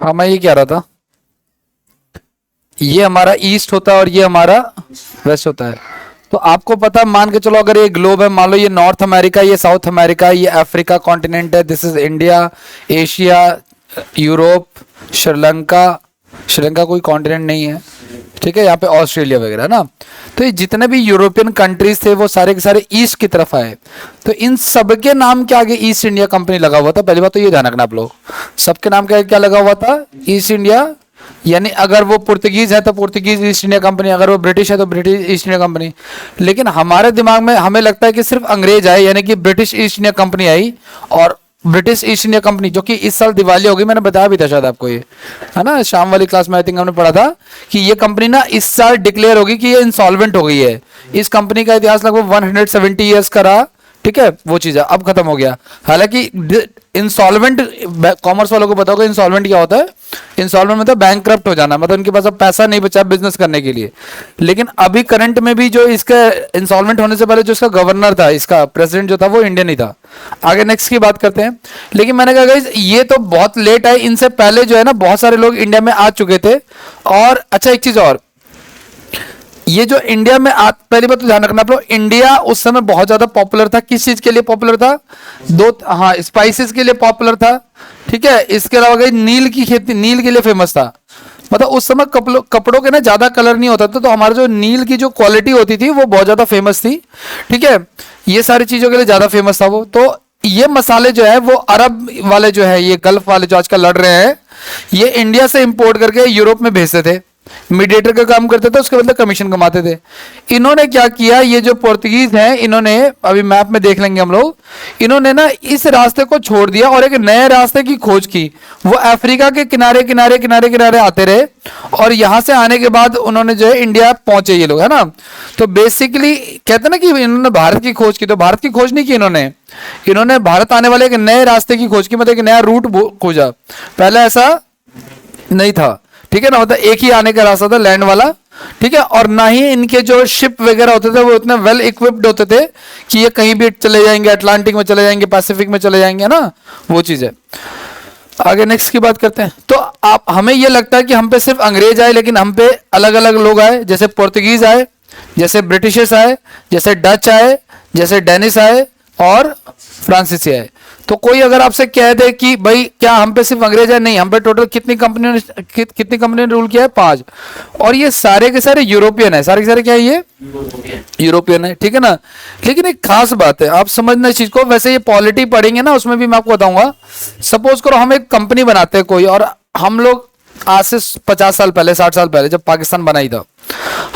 हाँ, मैं ये कह रहा था, ये हमारा ईस्ट होता है और ये हमारा वेस्ट होता है। तो आपको पता, मान के चलो अगर ये ग्लोब है, मान लो ये नॉर्थ अमेरिका, ये साउथ अमेरिका, ये अफ्रीका कॉन्टिनेंट है, this is India, Asia, Europe, Sri Lanka. Sri Lanka कोई कॉन्टिनेंट नहीं है, ठीक है, यहाँ पे ऑस्ट्रेलिया वगैरह ना। तो ये जितने भी यूरोपियन कंट्रीज थे वो सारे के सारे ईस्ट की तरफ आए। तो इन सबके नाम के आगे ईस्ट इंडिया कंपनी लगा हुआ था। पहली बात तो ये ध्यान रखना आप लोग, सबके नाम के आगे क्या लगा हुआ था? East India. यानी अगर वो पुर्तगीज है तो पुर्तगीज ईस्ट इंडिया कंपनी, अगर वो ब्रिटिश है तो ब्रिटिश ईस्ट इंडिया कंपनी। लेकिन हमारे दिमाग में हमें लगता है कि सिर्फ अंग्रेज आए, यानी कि ब्रिटिश ईस्ट इंडिया कंपनी आई, और ब्रिटिश ईस्ट इंडिया कंपनी, जो कि इस साल दिवाली होगी, मैंने बताया भी था शायद आपको, ये है ना, शाम वाली क्लास में आई थिंक हमने पढ़ा था कि ये कंपनी ना इस साल डिक्लेयर होगी कि ये इंसॉल्वेंट हो गई है। इस कंपनी का इतिहास लगभग 170 ईयर्स का रहा, ठीक है, वो चीज है, अब खत्म हो गया। हालांकि इंसॉल्वेंट, कॉमर्स वालों को पता होगा इंसॉल्वेंट क्या होता है। इंसॉल्वेंट मतलब बैंकक्रप्ट हो जाना, मतलब इनके पास अब पैसा नहीं बचा बिजनेस करने के लिए। लेकिन अभी करंट में भी जो इसका इंसॉल्वेंट होने से पहले जो इसका गवर्नर था, इसका प्रेसिडेंट जो था, वो इंडियन ही था। आगे नेक्स्ट की बात करते हैं। लेकिन मैंने कहा गाइस ये तो बहुत लेट है, इनसे पहले जो है ना बहुत सारे लोग इंडिया में आ चुके थे। और अच्छा एक चीज और, ये जो इंडिया में पहली बात तो ध्यान रखना आप लोग, इंडिया उस समय बहुत ज्यादा पॉपुलर था। किस चीज के लिए पॉपुलर था? हाँ, स्पाइसेस के लिए पॉपुलर था, ठीक है। इसके अलावा गई नील की खेती, नील के लिए फेमस था। मतलब उस समय कपड़ों के ना ज्यादा कलर नहीं होता था, तो हमारे जो नील की जो क्वालिटी होती थी वो बहुत ज्यादा फेमस थी, ठीक है। ये सारी चीजों के लिए ज्यादा फेमस था वो। तो ये मसाले जो है वो अरब वाले जो है, ये गल्फ वाले जो आजकल लड़ रहे हैं, ये इंडिया से इंपोर्ट करके यूरोप में भेजते थे, मीडिएटर का काम करते थे, उसके बदले कमीशन कमाते थे। इन्होंने क्या किया, ये जो पुर्तगीज हैं, इन्होंने अभी मैप में देख लेंगे हम लोग, इन्होंने ना इस रास्ते को छोड़ दिया और एक नए रास्ते की खोज की। वो अफ्रीका के किनारे किनारे किनारे किनारे आते रहे, और यहां से आने के बाद उन्होंने जो है इंडिया पहुंचे ये लोग, है ना। तो बेसिकली कहते हैं ना कि इन्होंने भारत की खोज की, तो भारत की खोज नहीं की इन्होंने भारत आने वाले एक नए रास्ते की खोज की, मतलब एक नया रूट खोजा। पहले ऐसा नहीं था, ठीक है ना, मतलब एक ही आने का रास्ता था, लैंड वाला, ठीक है। और ना ही इनके जो शिप वगैरह होते थे वो इतने वेल इक्विप्ड होते थे कि ये कहीं भी चले जाएंगे, अटलांटिक में चले जाएंगे, पैसिफिक में चले जाएंगे ना, वो चीज है। आगे नेक्स्ट की बात करते हैं। तो आप, हमें ये लगता है कि हम पे सिर्फ अंग्रेज आए, लेकिन हम पे अलग अलग लोग आए, जैसे पुर्तगीज आए, जैसे ब्रिटिशर्स आए, जैसे डच आए, जैसे डेनिस आए, और फ्रांसीसी आए। तो कोई अगर आपसे कह दे कि भाई क्या हम पे सिर्फ अंग्रेज है, नहीं, हम पे टोटल कितनी कंपनियों ने रूल किया है? 5। और ये सारे के सारे यूरोपियन है, सारे के सारे क्या है? ये यूरोपियन है, ठीक है ना। लेकिन एक खास बात है, आप समझना इस चीज को। वैसे ये पॉलिटी पढ़ेंगे ना, उसमें भी मैं आपको बताऊंगा। सपोज करो हम एक कंपनी बनाते हैं कोई, और हम लोग आज से 50 साल पहले, 60 साल पहले, जब पाकिस्तान बनाई था,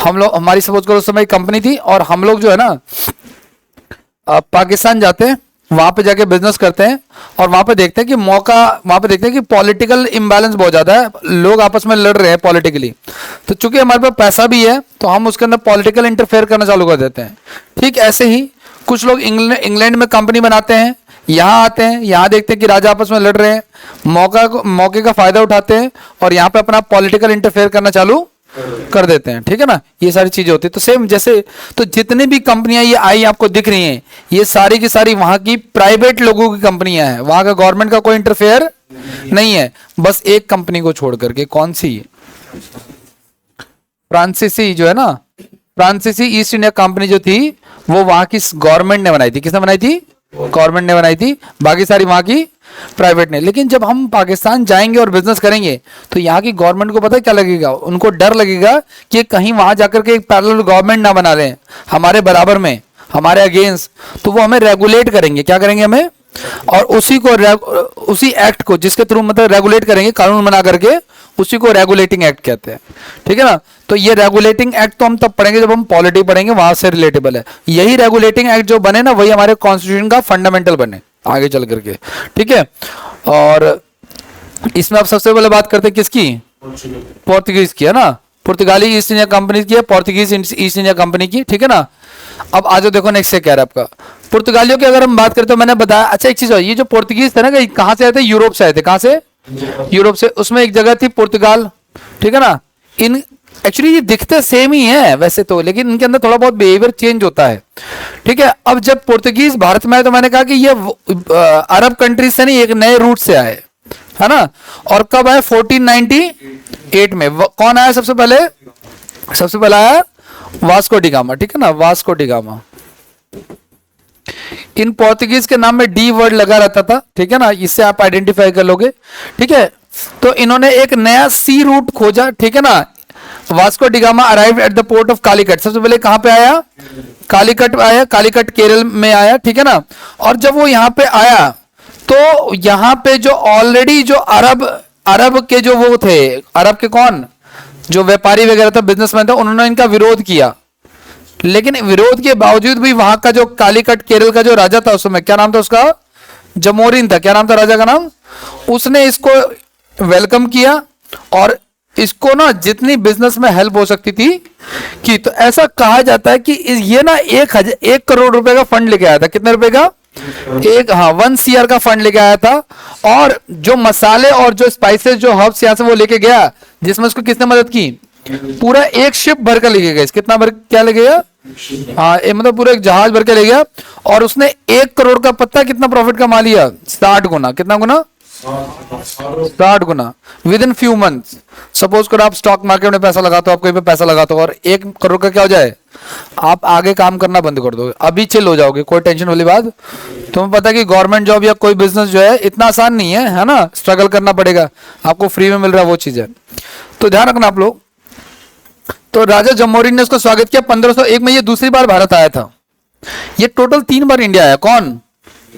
हम लोग, हमारी सपोज करो उस समय एक कंपनी थी, और हम लोग जो है ना पाकिस्तान जाते हैं, वहां पे जाके बिजनेस करते हैं, और वहां पे देखते हैं कि वहां पे देखते हैं कि पॉलिटिकल इम्बैलेंस बहुत ज्यादा है, लोग आपस में लड़ रहे हैं पॉलिटिकली। तो चूंकि हमारे पास पैसा भी है, तो हम उसके अंदर पॉलिटिकल इंटरफेयर करना चालू कर देते हैं। ठीक ऐसे ही कुछ लोग इंग्लैंड में कंपनी बनाते हैं, यहाँ आते हैं, यहाँ देखते हैं कि राजा आपस में लड़ रहे हैं, मौके का फायदा उठाते हैं, और यहाँ पे अपना पॉलिटिकल इंटरफेयर करना चालू कर देते हैं, ठीक है ना। ये सारी चीजें होती है। तो सेम जैसे, तो जितनी भी कंपनियां ये आई आपको दिख रही हैं, ये सारी की सारी वहां की प्राइवेट लोगों की कंपनियां हैं, वहां का गवर्नमेंट का कोई इंटरफेयर नहीं है। बस एक कंपनी को छोड़ करके, कौन सी? फ्रांसीसी जो है ना, फ्रांसीसी ईस्ट इंडिया कंपनी जो थी, वो वहां की गवर्नमेंट ने बनाई थी। किसने बनाई थी? गवर्नमेंट ने बनाई थी। बाकी सारी वहां की प्राइवेट ने। लेकिन जब हम पाकिस्तान जाएंगे और बिजनेस करेंगे, तो यहाँ की गवर्नमेंट को पता है क्या लगेगा? उनको डर लगेगा कि कहीं वहां जाकर के एक पैरेलल गवर्नमेंट ना बना लें हमारे बराबर में, हमारे अगेंस्ट। तो वो हमें रेगुलेट करेंगे। क्या करेंगे? हमें, और उसी एक्ट को जिसके थ्रू मतलब रेगुलेट करेंगे, कानून बना करके, उसी को रेगुलेटिंग एक्ट कहते हैं, ठीक है ना। तो ये रेगुलेटिंग एक्ट तो हम तब पढ़ेंगे जब हम पॉलिटी पढ़ेंगे, वहां से रिलेटेबल है। यही रेगुलेटिंग एक्ट जो बने ना, वही हमारे कॉन्स्टिट्यूशन का फंडामेंटल बने आगे चल करके, ठीक है। और इसमें अब सबसे पहले बात करते हैं किसकी? पोर्तुगीज की, है ना। पुर्तगाली ईस्ट इंडिया कंपनी की है, पोर्तुगीज ईस्ट इंडिया कंपनी की, ठीक है ना। अब आज देखो नेक्स्ट से कह रहा है आपका पुर्तगालियों की अगर हम बात करते, तो मैंने बताया। अच्छा एक चीज और, ये जो पोर्तुगीज थे ना, कहां से आए थे? यूरोप से आए थे। कहां से? यूरोप से। उसमें एक जगह थी पुर्तगाल, ठीक है ना। इन एक्चुअली ये दिखते सेम ही है वैसे तो, लेकिन इनके अंदर थोड़ा बहुत बिहेवियर चेंज होता है, ठीक है। अब जब पोर्तुगीज भारत में आए, तो मैंने कहा कि ये अरब कंट्रीज से नहीं, एक नए रूट से आए, है ना। और कब आया 1498 में। कौन आया सबसे पहले? सबसे पहले आया वास्को डी गामा, ठीक है ना, वास्को डी गामा। इन पोर्तुगीज के नाम में डी वर्ड लगा रहता था, ठीक है ना, इससे आप आइडेंटिफाई कर लोगे, ठीक है। तो इन्होंने एक नया सी रूट खोजा, ठीक है ना। Vasco D gamma arrived at the port of Calicut. सबसे पहले कहां पे आया? कालीकट आया, कालीकट केरल में आया, ठीक है ना। और जब वो यहां पे आया तो यहां पे जो ऑलरेडी जो अरब के जो वो थे, अरब के कौन, जो व्यापारी वगैरह था, बिजनेसमैन था, उन्होंने इनका विरोध किया। लेकिन विरोध के बावजूद भी वहां का जो कालीकट केरल का जो राजा था उस समय, क्या नाम था उसका? जमोरिन था। क्या नाम था राजा का नाम? उसने इसको वेलकम किया और इसको ना जितनी बिजनेस में हेल्प हो सकती थी कि। तो ऐसा कहा जाता है कि ये ना 1 करोड़ रुपए का फंड लेके आया था। कितने रुपए का? 1 CR का फंड लेके आया था। और जो मसाले और जो स्पाइसेस जो हर्ब्स यहां से वो लेके गया, जिसमें उसको किसने मदद की? पूरा एक शिप भर कर लेके गया। कितना भर क्या ले गया? हाँ, मतलब पूरा एक जहाज भर के ले गया। और उसने 1 करोड़ का पत्ता कितना प्रॉफिट कमा लिया? 60 गुना। कितना गुना? 60 गुना within few months. Suppose करो आप स्टॉक मार्केट में पैसा लगाते हो, आप कहीं पे पैसा लगाते हो और 1 करोड़ का क्या हो जाए, आप आगे काम करना बंद कर दोगे, अभी चिल हो जाओगे, कोई टेंशन वाली बात। तुम्हें पता है कि गवर्नमेंट जॉब या कोई बिजनेस जो है इतना आसान नहीं है ना, स्ट्रगल करना पड़ेगा। आपको फ्री में मिल रहा है वो चीज है, तो ध्यान रखना आप लोग। तो राजा जमोरिन ने उसका स्वागत किया 1501 में। ये दूसरी बार भारत आया था। ये टोटल 3 बार इंडिया आया। कौन?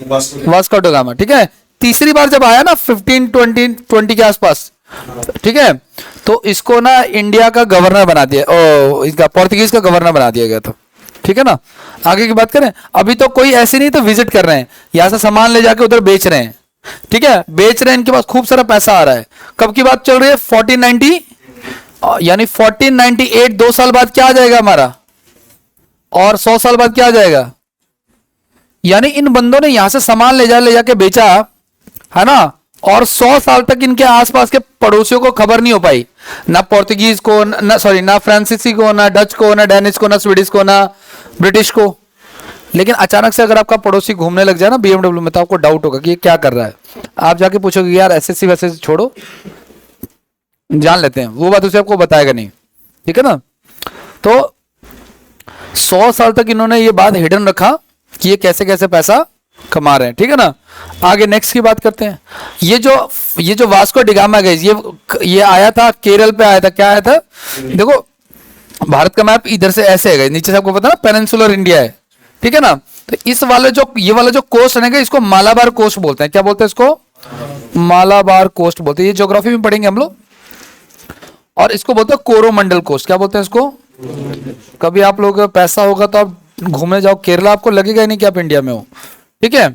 वास्को डी गामा, ठीक है। तीसरी बार जब आया ना 1520 के आसपास, ठीक है, तो इसको ना इंडिया का गवर्नर बना दिया, इसका पोर्तुगीज का गवर्नर बना दिया गया था, ठीक है ना। आगे की बात करें, अभी तो कोई ऐसे नहीं तो विजिट कर रहे हैं, यहां से सामान ले जाके उधर बेच रहे हैं, ठीक है, बेच रहे हैं, इनके पास खूब सारा पैसा आ रहा है। कब की बात चल रही है? 1490 यानी 1498, 2 साल बाद क्या आ जाएगा हमारा, और 100 साल बाद क्या आ जाएगा। यानी इन बंदों ने यहां से सामान ले जाके बेचा, है ना, और 100 साल तक इनके आसपास के पड़ोसियों को खबर नहीं हो पाई, ना पोर्तुगीज को, ना फ्रांसीसी को, ना डच को, ना डेनिश को, ना स्वीडिश को, ना ब्रिटिश को। लेकिन अचानक से अगर आपका पड़ोसी घूमने लग जाए ना BMW में, तो आपको डाउट होगा कि ये क्या कर रहा है। आप जाके पूछोगे यार SSC वैसे छोड़ो, जान लेते हैं, वो बात उसे आपको बताएगा नहीं, ठीक है ना। तो 100 साल तक इन्होंने ये बात हिडन रखा कि ये कैसे कैसे पैसा कमा रहे हैं, ठीक है ना। आगे नेक्स्ट की बात करते हैं। ये जो वास्को डी गामा गए, ये आया था केरल पे आया था। क्या आया था? देखो भारत का मैप इधर से ऐसे है, नीचे से आपको पता ना पेनिनसुलर इंडिया है, ठीक है ना। तो ये वाला जो कोस्ट है ना, इसको मालाबार कोस्ट बोलते हैं। क्या बोलते हैं इसको? मालाबार कोस्ट बोलते हैं। ये ज्योग्राफी में पढ़ेंगे हम लोग। और इसको बोलते हैं कोरोमंडल कोस्ट। क्या बोलते हैं इसको? कभी आप लोग पैसा होगा तो आप घूमने जाओ केरला, आपको लगेगा ही नहीं कि आप इंडिया में हो, ठीक है।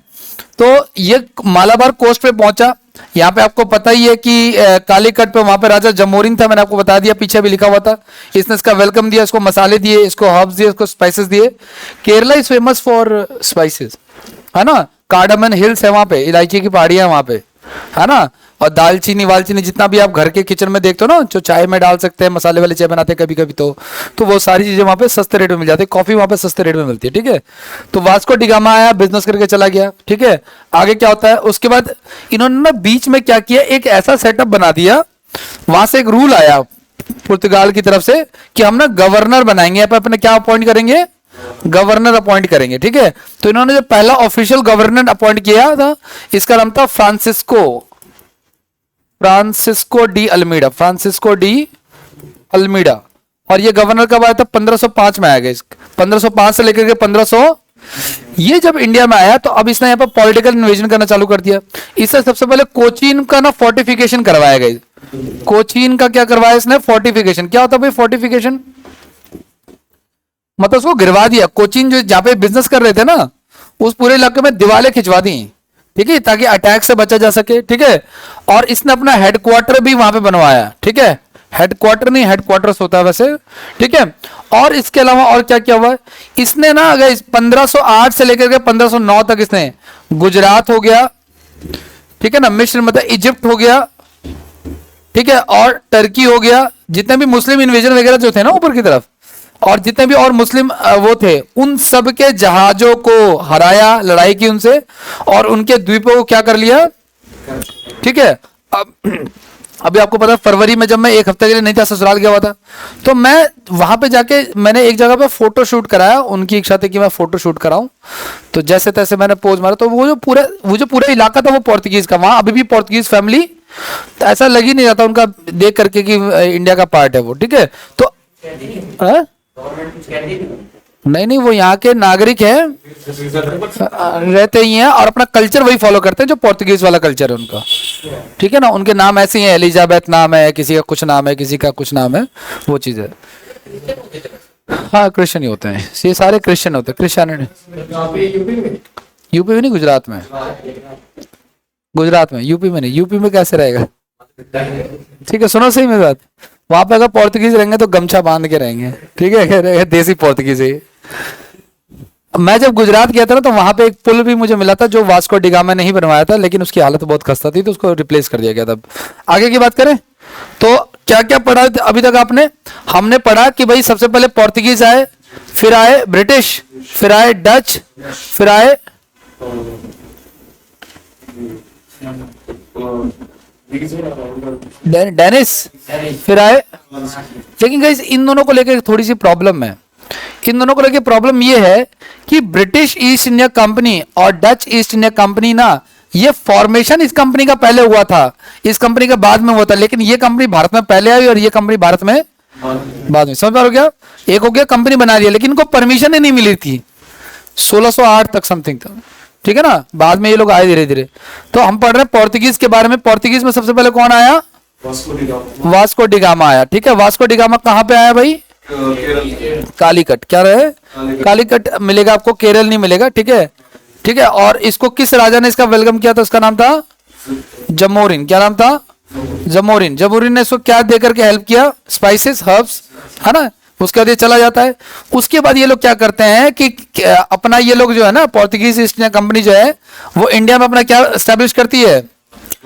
तो ये मालाबार कोस्ट पे पहुंचा। यहाँ पे आपको पता ही है कि कालीकट पे वहां पे राजा जमोरिन था, मैंने आपको बता दिया, पीछे भी लिखा हुआ था। इसने इसका वेलकम दिया, इसको मसाले दिए, इसको हर्ब्स दिए, इसको स्पाइसेस दिए। Kerala is famous for spices, है ना। कार्डामन हिल्स है वहां पे, इलायची की पहाड़ियां वहां पे, है ना। और दालचीनी वालचीनी जितना भी आप घर के किचन में देखते हो ना, जो चाय में डाल सकते हैं, मसाले वाली चाय बनाते हैं कभी कभी, तो वो सारी चीजें वहां पे सस्ते रेट में मिल जाती है। कॉफी वहां पे सस्ते रेट में मिलती है, ठीक है। तो वास्को डी गामा आया, बिजनेस करके चला गया, ठीक है। आगे क्या होता है उसके बाद, इन्होंने ना बीच में क्या किया, एक ऐसा सेटअप बना दिया। वहां से एक रूल आया पुर्तगाल की तरफ से कि हम ना गवर्नर बनाएंगे, अपने क्या अपॉइंट करेंगे, गवर्नर अपॉइंट करेंगे, ठीक है। तो इन्होंने जो पहला ऑफिशियल गवर्नर अपॉइंट किया था, इसका नाम था फ्रांसिस्को डी अल्मीडा। और ये गवर्नर कब आया था? 1505 में आया गया। 1505 से लेकर के 1500, ये जब इंडिया में आया तो अब इसने यहाँ पर पॉलिटिकल इन्वेजन करना चालू कर दिया। इससे सबसे पहले कोचीन का ना फोर्टिफिकेशन करवाया गया। कोचीन का क्या करवाया इसने? फोर्टिफिकेशन। क्या होता है भाई फोर्टिफिकेशन? मतलब उसको गिरवा दिया। कोचीन जो जहां पे बिजनेस कर रहे थे ना, उस पूरे इलाके में दीवारें खिंचवा दी, ठीक है, ताकि अटैक से बचा जा सके, ठीक है। और इसने अपना हेडक्वार्टर भी वहां पे बनवाया, ठीक है। हेडक्वार्टर नहीं, हेडक्वार्टर्स होता है वैसे, ठीक है। और इसके अलावा और क्या क्या हुआ, इसने ना अगर 1508 से लेकर के 1509 तक इसने गुजरात हो गया, ठीक है ना, मिस्र मतलब इजिप्ट हो गया, ठीक है, और टर्की हो गया। जितने भी मुस्लिम इन्वेजन वगैरह जो थे ना ऊपर की तरफ, और जितने भी और मुस्लिम वो थे, उन सब के जहाजों को हराया, लड़ाई की उनसे, और उनके द्वीपों को क्या कर लिया, ठीक है, अब अभी आपको पता है फरवरी में जब मैं एक हफ्ते के लिए नहीं था, ससुराल गया हुआ था, तो मैं वहां पे जाके मैंने एक जगह पे फोटो शूट कराया। उनकी इच्छा थी कि मैं फोटो शूट कराऊं, तो जैसे तैसे मैंने पोज मारा। तो वो जो पूरा इलाका था वो पोर्तुगीज का, वहां अभी भी पोर्तुगीज फैमिली, तो ऐसा लग ही नहीं रहा था उनका देख करके कि इंडिया का पार्ट है वो, ठीक है। तो नहीं नहीं, वो यहाँ के नागरिक हैं, रहते ही हैं और अपना कल्चर वही फॉलो करते हैं जो पोर्तुगीज वाला कल्चर है उनका, ठीक है ना। उनके नाम ऐसे ही हैं, एलिजाबेथ नाम है, किसी का कुछ नाम है, किसी का कुछ नाम है, वो चीज है। हाँ क्रिश्चियन ही होते हैं, ये सारे क्रिश्चियन होते हैं, क्रिश्चियन। यूपी में नहीं, गुजरात में। गुजरात में, यूपी में नहीं। यूपी में कैसे रहेगा, ठीक है। सुनो सही मेरी बात, वहां पे अगर पोर्तुगीज रहेंगे तो गमछा बांध के रहेंगे, ठीक है, देसी पोर्तुगीज है। मैं जब गुजरात गया था ना, तो वहां पे एक पुल भी मुझे मिला था जो वास्को डिगामा ने नहीं बनवाया था, लेकिन उसकी हालत बहुत खस्ता थी, तो उसको रिप्लेस कर दिया गया था। आगे की बात करें तो क्या क्या पढ़ा अभी तक आपने? हमने पढ़ा कि भाई सबसे पहले पोर्तुगीज आए, फिर आए ब्रिटिश, फिर आए डच, फिर आए डेनिस, फिर आए। लेकिन गाइस इन दोनों को लेकर थोड़ी सी प्रॉब्लम है। इन दोनों को लेकर प्रॉब्लम ये है कि ब्रिटिश ईस्ट इंडिया कंपनी और डच ईस्ट इंडिया कंपनी ना, ये फॉर्मेशन इस कंपनी का पहले हुआ था, इस कंपनी का बाद में हुआ था। लेकिन ये कंपनी भारत में पहले आई और ये कंपनी भारत में बाद में। समझ पा रहे हो क्या? एक हो गया कंपनी बना दिया, लेकिन इनको परमिशन ही नहीं मिली थी 1608 तक समथिंग था, ठीक है ना। बाद में ये लोग आए धीरे धीरे। तो हम पढ़ रहे हैं पोर्तुगीज के बारे में। पोर्तुगीज में सबसे पहले कौन आया? वास्को डिगामा आया, ठीक है। वास्को डिगामा कहां पे आया भाई? कालीकट। क्या रहे? कालीकट मिलेगा आपको, केरल नहीं मिलेगा, ठीक है, ठीक है। और इसको किस राजा ने इसका वेलकम किया था? उसका नाम था जमोरिन। क्या नाम था? जमोरिन। जमोरिन ने इसको क्या देकर के हेल्प किया? स्पाइसेस, हर्ब्स, है ना। उसके बाद ये चला जाता है। उसके बाद ये लोग क्या करते हैं कि अपना ये लोग जो है ना, पोर्तुगीज ईस्ट इंडिया कंपनी जो है, वो इंडिया में अपना क्या एस्टेब्लिश करती है?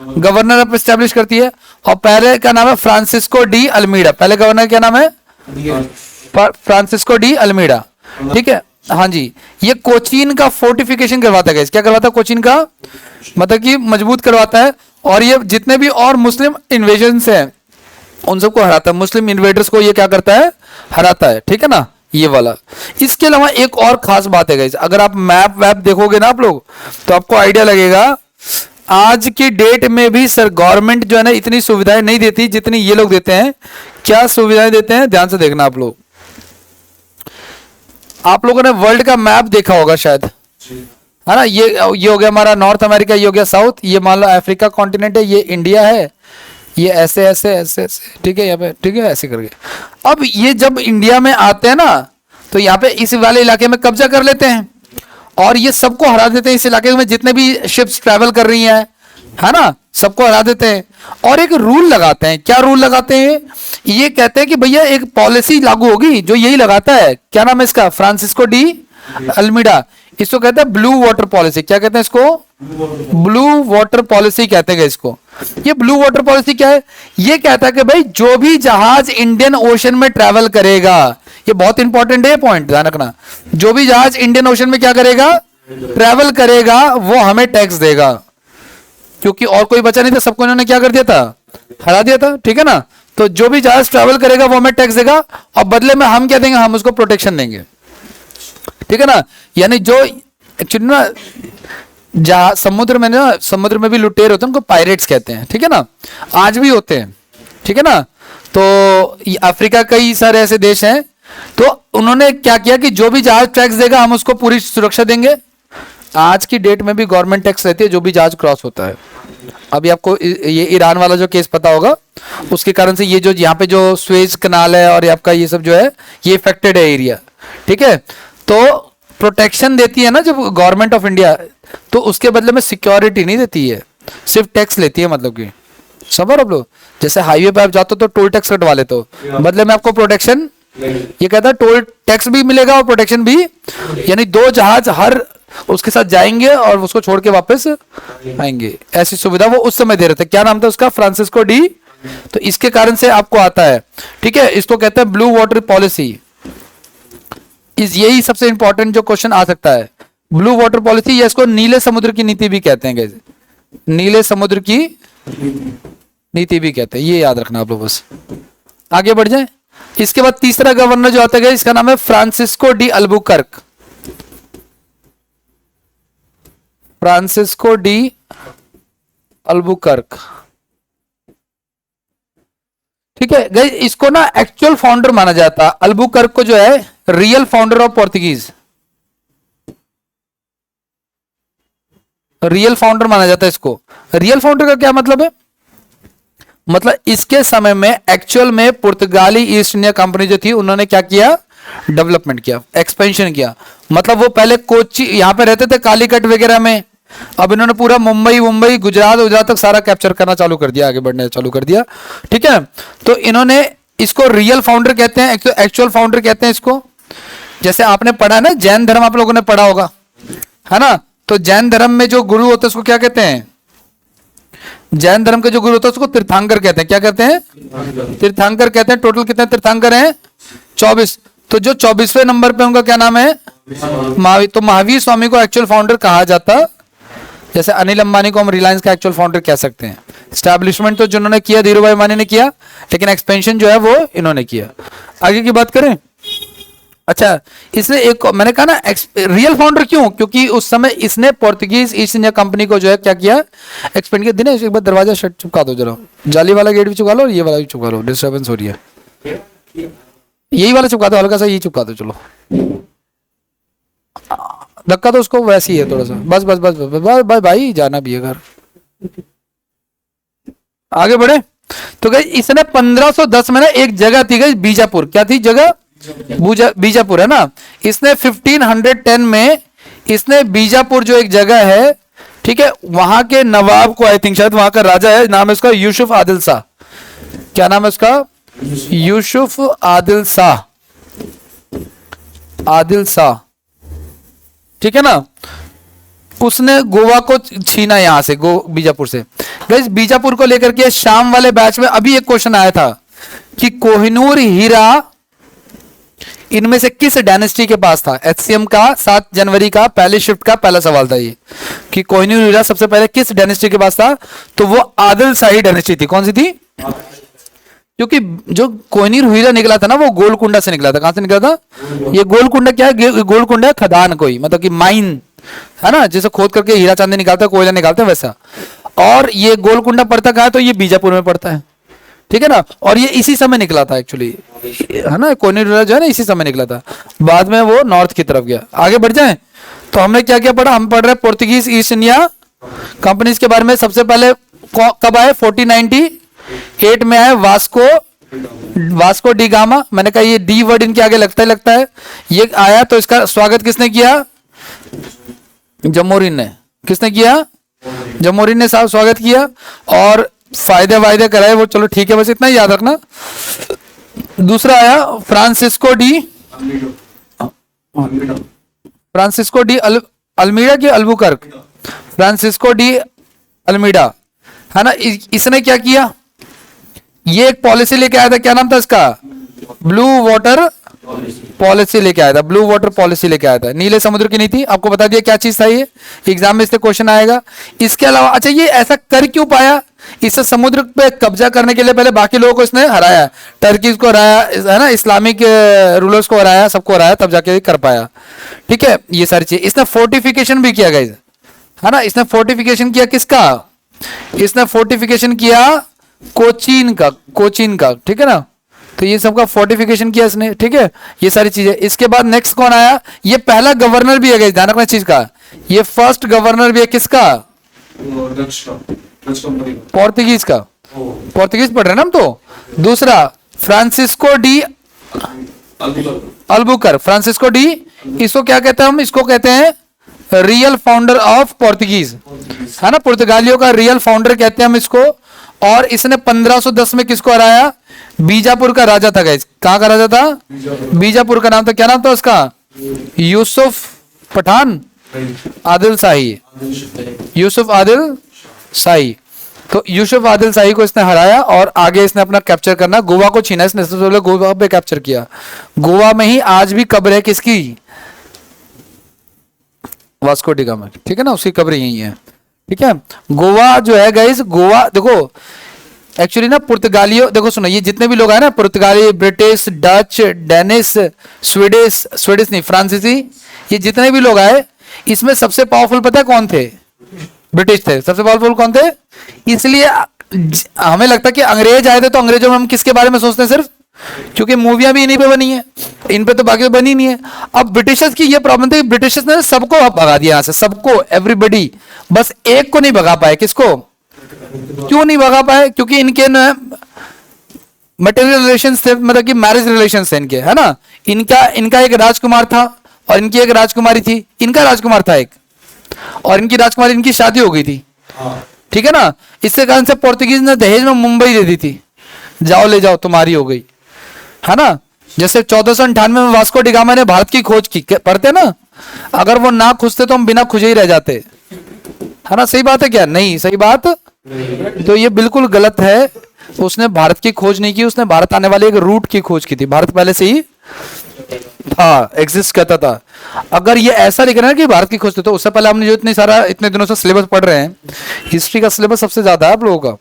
गवर्नर एस्टेब्लिश करती है। और पहले का नाम है फ्रांसिस्को डी अल्मीडा। पहले गवर्नर क्या नाम है? फ्रांसिस्को डी अल्मीडा, ठीक है। हाँ जी, ये कोचीन का फोर्टिफिकेशन करवाता है। क्या करवाता है? कोचीन का मतलब कि मजबूत करवाता है। और ये जितने भी और मुस्लिम इन्वेजन हैं उन सबको हराता है। मुस्लिम इन्वेडर्स को ये क्या करता है? हराता है, ठीक है ना, ये वाला। इसके अलावा एक और खास बात है गाइस, अगर आप मैप वैप देखोगे ना आप लोग, तो आपको आइडिया लगेगा आज की डेट में भी सर गवर्नमेंट जो है ना इतनी सुविधाएं नहीं देती जितनी ये लोग देते हैं। क्या सुविधाएं देते हैं? ध्यान से देखना आप लोग। आप लोगों ने वर्ल्ड का मैप देखा होगा शायद, है ना। ये हो गया हमारा नॉर्थ अमेरिका, ये हो गया साउथ, ये मान लो अफ्रीका कॉन्टिनेंट है, ये इंडिया है, ये ऐसे ऐसे ऐसे ऐसे, ठीक है, यहाँ पे, ठीक है, ऐसे करके। अब ये जब इंडिया में आते हैं ना, तो यहाँ पे इस वाले इलाके में कब्जा कर लेते हैं और ये सबको हरा देते हैं। इस इलाके में जितने भी शिप्स ट्रैवल कर रही हैं, है ना, सबको हरा देते हैं। और एक रूल लगाते हैं। क्या रूल लगाते हैं? ये कहते हैं कि भैया एक पॉलिसी लागू होगी जो यही लगाता है। क्या नाम है इसका? Francisco de Almeida. इसको कहते हैं ब्लू वाटर पॉलिसी। क्या कहते हैं इसको? ब्लू वाटर पॉलिसी कहते हैं इसको। ये ब्लू वाटर पॉलिसी क्या है? ये कहता है कि भाई जो भी जहाज इंडियन ओशन में ट्रैवल करेगा, ये बहुत इंपॉर्टेंट है पॉइंट, ध्यान रखना। जो भी जहाज इंडियन ओशन में क्या करेगा? ट्रैवल करेगा, वो हमें टैक्स देगा। क्योंकि और कोई बचा नहीं था, सबको इन्होंने क्या कर दिया था? हरा दिया था, ठीक है ना। तो जो भी जहाज ट्रैवल करेगा वो हमें टैक्स देगा और बदले में हम क्या देंगे? हम उसको प्रोटेक्शन देंगे, ठीक है ना। यानी जो एक्चुअली ना जहां समुद्र में ना, समुद्र में भी लुटेर होते हैं, उनको पायरेट्स कहते हैं, ठीक है ना। आज भी होते हैं, ठीक है ना। तो अफ्रीका कई सारे ऐसे देश हैं, तो उन्होंने क्या किया कि जो भी जहाज टैक्स देगा हम उसको पूरी सुरक्षा देंगे। आज की डेट में भी गवर्नमेंट टैक्स रहती है जो भी जहाज क्रॉस होता है। अभी आपको ये ईरान वाला जो केस पता होगा, उसके कारण से ये जो यहाँ पे जो स्वेज कनाल है और आपका ये सब जो है, ये इफेक्टेड है एरिया, ठीक है। तो प्रोटेक्शन देती है ना जब गवर्नमेंट ऑफ इंडिया, तो उसके बदले में सिक्योरिटी नहीं देती है, सिर्फ टैक्स लेती है। मतलब कि समझ आप लोग, जैसे हाईवे पे आप जाते हो तो टोल टैक्स कटवा लेते हो, बदले में आपको प्रोटेक्शन, ये कहता है टोल टैक्स भी मिलेगा और प्रोटेक्शन भी। यानी दो जहाज हर उसके साथ जाएंगे और उसको छोड़ के वापस आएंगे, ऐसी सुविधा वो उस समय दे रहे थे। क्या नाम था उसका? Francisco de. तो इसके कारण से आपको आता है, ठीक है। इसको कहते हैं ब्लू वाटर पॉलिसी। यही सबसे इंपॉर्टेंट जो क्वेश्चन आ सकता है, ब्लू वाटर पॉलिसी, या इसको नीले समुद्र की नीति भी कहते हैं। कैसे? नीले समुद्र की नीति भी कहते हैं, ये याद रखना आप लोग बस। आगे बढ़ जाए। इसके बाद तीसरा गवर्नर जो आता है इसका नाम है Francisco de Albuquerque. Francisco de Albuquerque, ठीक है गाइस। इसको ना एक्चुअल फाउंडर माना जाता है, अल्बुकर्क को जो है real founder of Portuguese, real founder माना जाता है इसको। रियल फाउंडर का क्या मतलब है? मतलब इसके समय में एक्चुअल में पुर्तगाली ईस्ट इंडिया कंपनी जो थी उन्होंने क्या किया? डेवलपमेंट किया, एक्सपेंशन किया। मतलब वो पहले कोची यहां पे रहते थे कालीकट वगैरह में, अब इन्होंने पूरा मुंबई गुजरात तक सारा कैप्चर करना चालू कर दिया, आगे बढ़ने चालू कर दिया, ठीक है। तो इन्होंने इसको रियल फाउंडर कहते हैं, एक्चुअल फाउंडर कहते हैं इसको। जैसे आपने पढ़ा है ना, जैन धर्म आप लोगों ने पढ़ा होगा, है ना। तो जैन धर्म में जो गुरु होते हैं उसको क्या कहते हैं? जैन धर्म के जो गुरु होते हैं उसको तीर्थंकर कहते हैं। क्या कहते हैं? तीर्थंकर कहते हैं। टोटल कितने तीर्थंकर हैं? 24। तो जो 24वें नंबर पे उनका क्या नाम है? महावीर। तो महावीर स्वामी को एक्चुअल फाउंडर कहा जाता। जैसे अनिल अंबानी को हम रिलायंस का एक्चुअल फाउंडर कह सकते हैं। स्टैब्लिशमेंट तो जिन्होंने किया धीरूभाई अंबानी ने किया, लेकिन एक्सपेंशन जो है वो इन्होंने किया। आगे की बात करें। अच्छा, इसने एक मैंने कहा ना रियल फाउंडर क्यों? क्योंकि उस समय इसने पोर्तुगीज ईस्ट इंडिया कंपनी को जो है क्या किया? एक्सपेंड किया। दिनेश एक बार दरवाजा शट चुका दो जरा, जाली वाला गेट भी चुका लो और ये वाला भी चुका लो, डिस्टर्बेंस हो रही है। यही वाला चुका दो, हल्का सा यही चुका दो। चलो धक्का तो उसको वैसे ही है थोड़ा सा, बस बस बस बस बस, बस भाई जाना भी है घर। आगे बढ़े। तो गई इसने 1510 में ना एक जगह थी गई बीजापुर, क्या थी जगह? बीजापुर, है ना। इसने 1510 में इसने बीजापुर जो एक जगह है, ठीक है, वहां के नवाब को, आई थिंक शायद वहां का राजा है, नाम है उसका यूसुफ आदिल शाह। क्या नाम है उसका? यूसुफ आदिल शाह, आदिल शाह, ठीक है ना। उसने गोवा को छीना यहां से, बीजापुर से। गाइस बीजापुर को लेकर के शाम वाले बैच में अभी एक क्वेश्चन आया था कि कोहिनूर हीरा इनमें से किस डायनेस्टी के पास था? एचसीएम का 7 जनवरी का पहले शिफ्ट का पहला सवाल था ये, कि कोहिनूर हीरा सबसे पहले किस डायनेस्टी के पास था? तो वो आदिल शाही डायनेस्टी थी। कौन सी थी? क्योंकि जो कोहिनूर हीरा निकला था ना वो गोलकुंडा से निकला था। कहां से निकला था? ये गोलकुंडा क्या है? गोलकुंडा खदान, कोई मतलब कि माइन, है ना, जैसे खोद करके हीरा चांदी निकालता है, कोयला निकालते हैं वैसा। और ये गोलकुंडा पड़ता कहां है? तो ये बीजापुर में पड़ता है, ठीक है ना। और ये इसी समय निकला था एक्चुअली, है ना। कोहिनूर हीरा जो है ना इसी समय निकला था, बाद में वो नॉर्थ की तरफ गया। आगे बढ़ जाए तो हमने क्या क्या पढ़ा? हम पढ़ रहे पोर्तुगीज ईस्ट इंडिया कंपनीज के बारे में। सबसे पहले कब आए? 1498 में आए वास्को डी गामा। मैंने कहा ये डी वर्ड इनके आगे लगता है। ये आया तो इसका स्वागत किसने किया? जमोरिन ने। किसने किया? जमोरिन ने साहब स्वागत किया और फायदे वायदे कराए वो, चलो ठीक है, बस इतना ही याद रखना। दूसरा आया फ्रांसिस्को डी अल्मीडा की अल्बुकर्क, फ्रांसिस्को डी अल्मीडा, है ना। इसने क्या किया? ये एक पॉलिसी लेके आया था, क्या नाम था इसका? ब्लू वाटर पॉलिसी लेके आया था। ब्लू वाटर पॉलिसी लेके आया था, नीले समुद्र की नीति। आपको बता दिया क्या चीज था ये, एग्जाम में इससे क्वेश्चन आएगा। इसके अलावा अच्छा ये ऐसा कर क्यों पाया? इससे समुद्र पे कब्जा करने के लिए पहले बाकी लोगों को इसने हराया, टर्की को हराया, है ना, इस्लामिक रूलर्स को हराया, सबको हराया, तब जाके कर पाया, ठीक है। ये सारी चीज इसने फोर्टिफिकेशन भी किया गाइस, है ना। इसने फोर्टिफिकेशन किया किसका? इसने फोर्टिफिकेशन किया कोचीन का, ठीक है ना। तो ये सबका फोर्टिफिकेशन किया इसने, ठीक है, ये सारी चीजें। इसके बाद नेक्स्ट कौन आया? ये पहला गवर्नर भी है गाइस, ध्यान रखना चीज का। ये फर्स्ट गवर्नर भी है किसका? पोर्तुगीज का। पोर्तुगीज पढ़ रहे हैं ना हम तो। दूसरा Francisco de Albuquerque, Francisco de, इसको क्या कहते हैं हम? इसको कहते हैं रियल फाउंडर ऑफ पोर्तुगीज, है ना। पुर्तगालियों का रियल फाउंडर कहते हैं हम इसको। और इसने 1510 में किसको हराया? बीजापुर का राजा था गाइस। कहां का राजा था? बीजापुर का नाम था, क्या नाम था उसका? यूसुफ पठान आदिल शाही, यूसुफ आदिल शाही। तो यूसुफ आदिल शाही को इसने हराया और आगे इसने अपना कैप्चर करना, गोवा को छीना इसने। सबसे पहले गोवा पे कैप्चर किया। गोवा में ही आज भी कब्र है किसकी? वास्को डी गामा, ठीक है ना, उसकी कब्र यही है, ठीक है। गोवा जो है गाइस, गोवा देखो एक्चुअली ना पुर्तगालियों, देखो सुनो, ये जितने भी लोग आए ना, पुर्तगाली, British, Dutch, Danish, Swedish, Swedish नहीं फ्रांसीसी, ये जितने भी लोग आए, इसमें सबसे पावरफुल पता है कौन थे? ब्रिटिश थे। सबसे पावरफुल कौन थे? इसलिए हमें लगता है कि अंग्रेज आए थे, तो अंग्रेजों में हम किसके बारे में सोचते हैं? सिर्फ क्योंकि मूवियां भी इन्हीं पे बनी है, इन पे तो बाकी तो बनी नहीं है। अब ब्रिटिशर्स की ये प्रॉब्लम थी, ब्रिटिशर्स ने सबको भगा दिया यहां से, सबको, एवरीबडी, बस एक को नहीं भगा पाए। किसको? क्यों नहीं भगा पाए? क्योंकि इनके ना मटेरियल रिलेशंस थे, मतलब कि मैरिज रिलेशंस थे इनके, है ना। इनका एक राजकुमार था और इनकी एक राजकुमारी थी। इनका राजकुमार था एक, और इनकी राजकुमारी, इनकी शादी हो गई थी, ठीक है ना। इसके कारण से पोर्तुगीज ने दहेज में मुंबई दे दी थी, जाओ ले जाओ तुम्हारी हो गई, है ना। जैसे 1498 में वास्को डिगामा ने भारत की खोज की, पढ़ते ना, अगर वो ना खुजते तो हम बिना खुजे ही रह जाते, है ना। सही बात है क्या? नहीं सही बात, तो ये बिल्कुल गलत है। उसने भारत की खोज नहीं की, उसने भारत आने वाले एक रूट की खोज की थी। भारत पहले से ही था, एग्जिस्ट करता था। अगर ये ऐसा लिख रहे हैं कि भारत की खोज थी, तो उससे पहले हमने जो इतने दिनों से सिलेबस पढ़ रहे हैं, हिस्ट्री का सिलेबस सबसे ज्यादा है आप लोगों का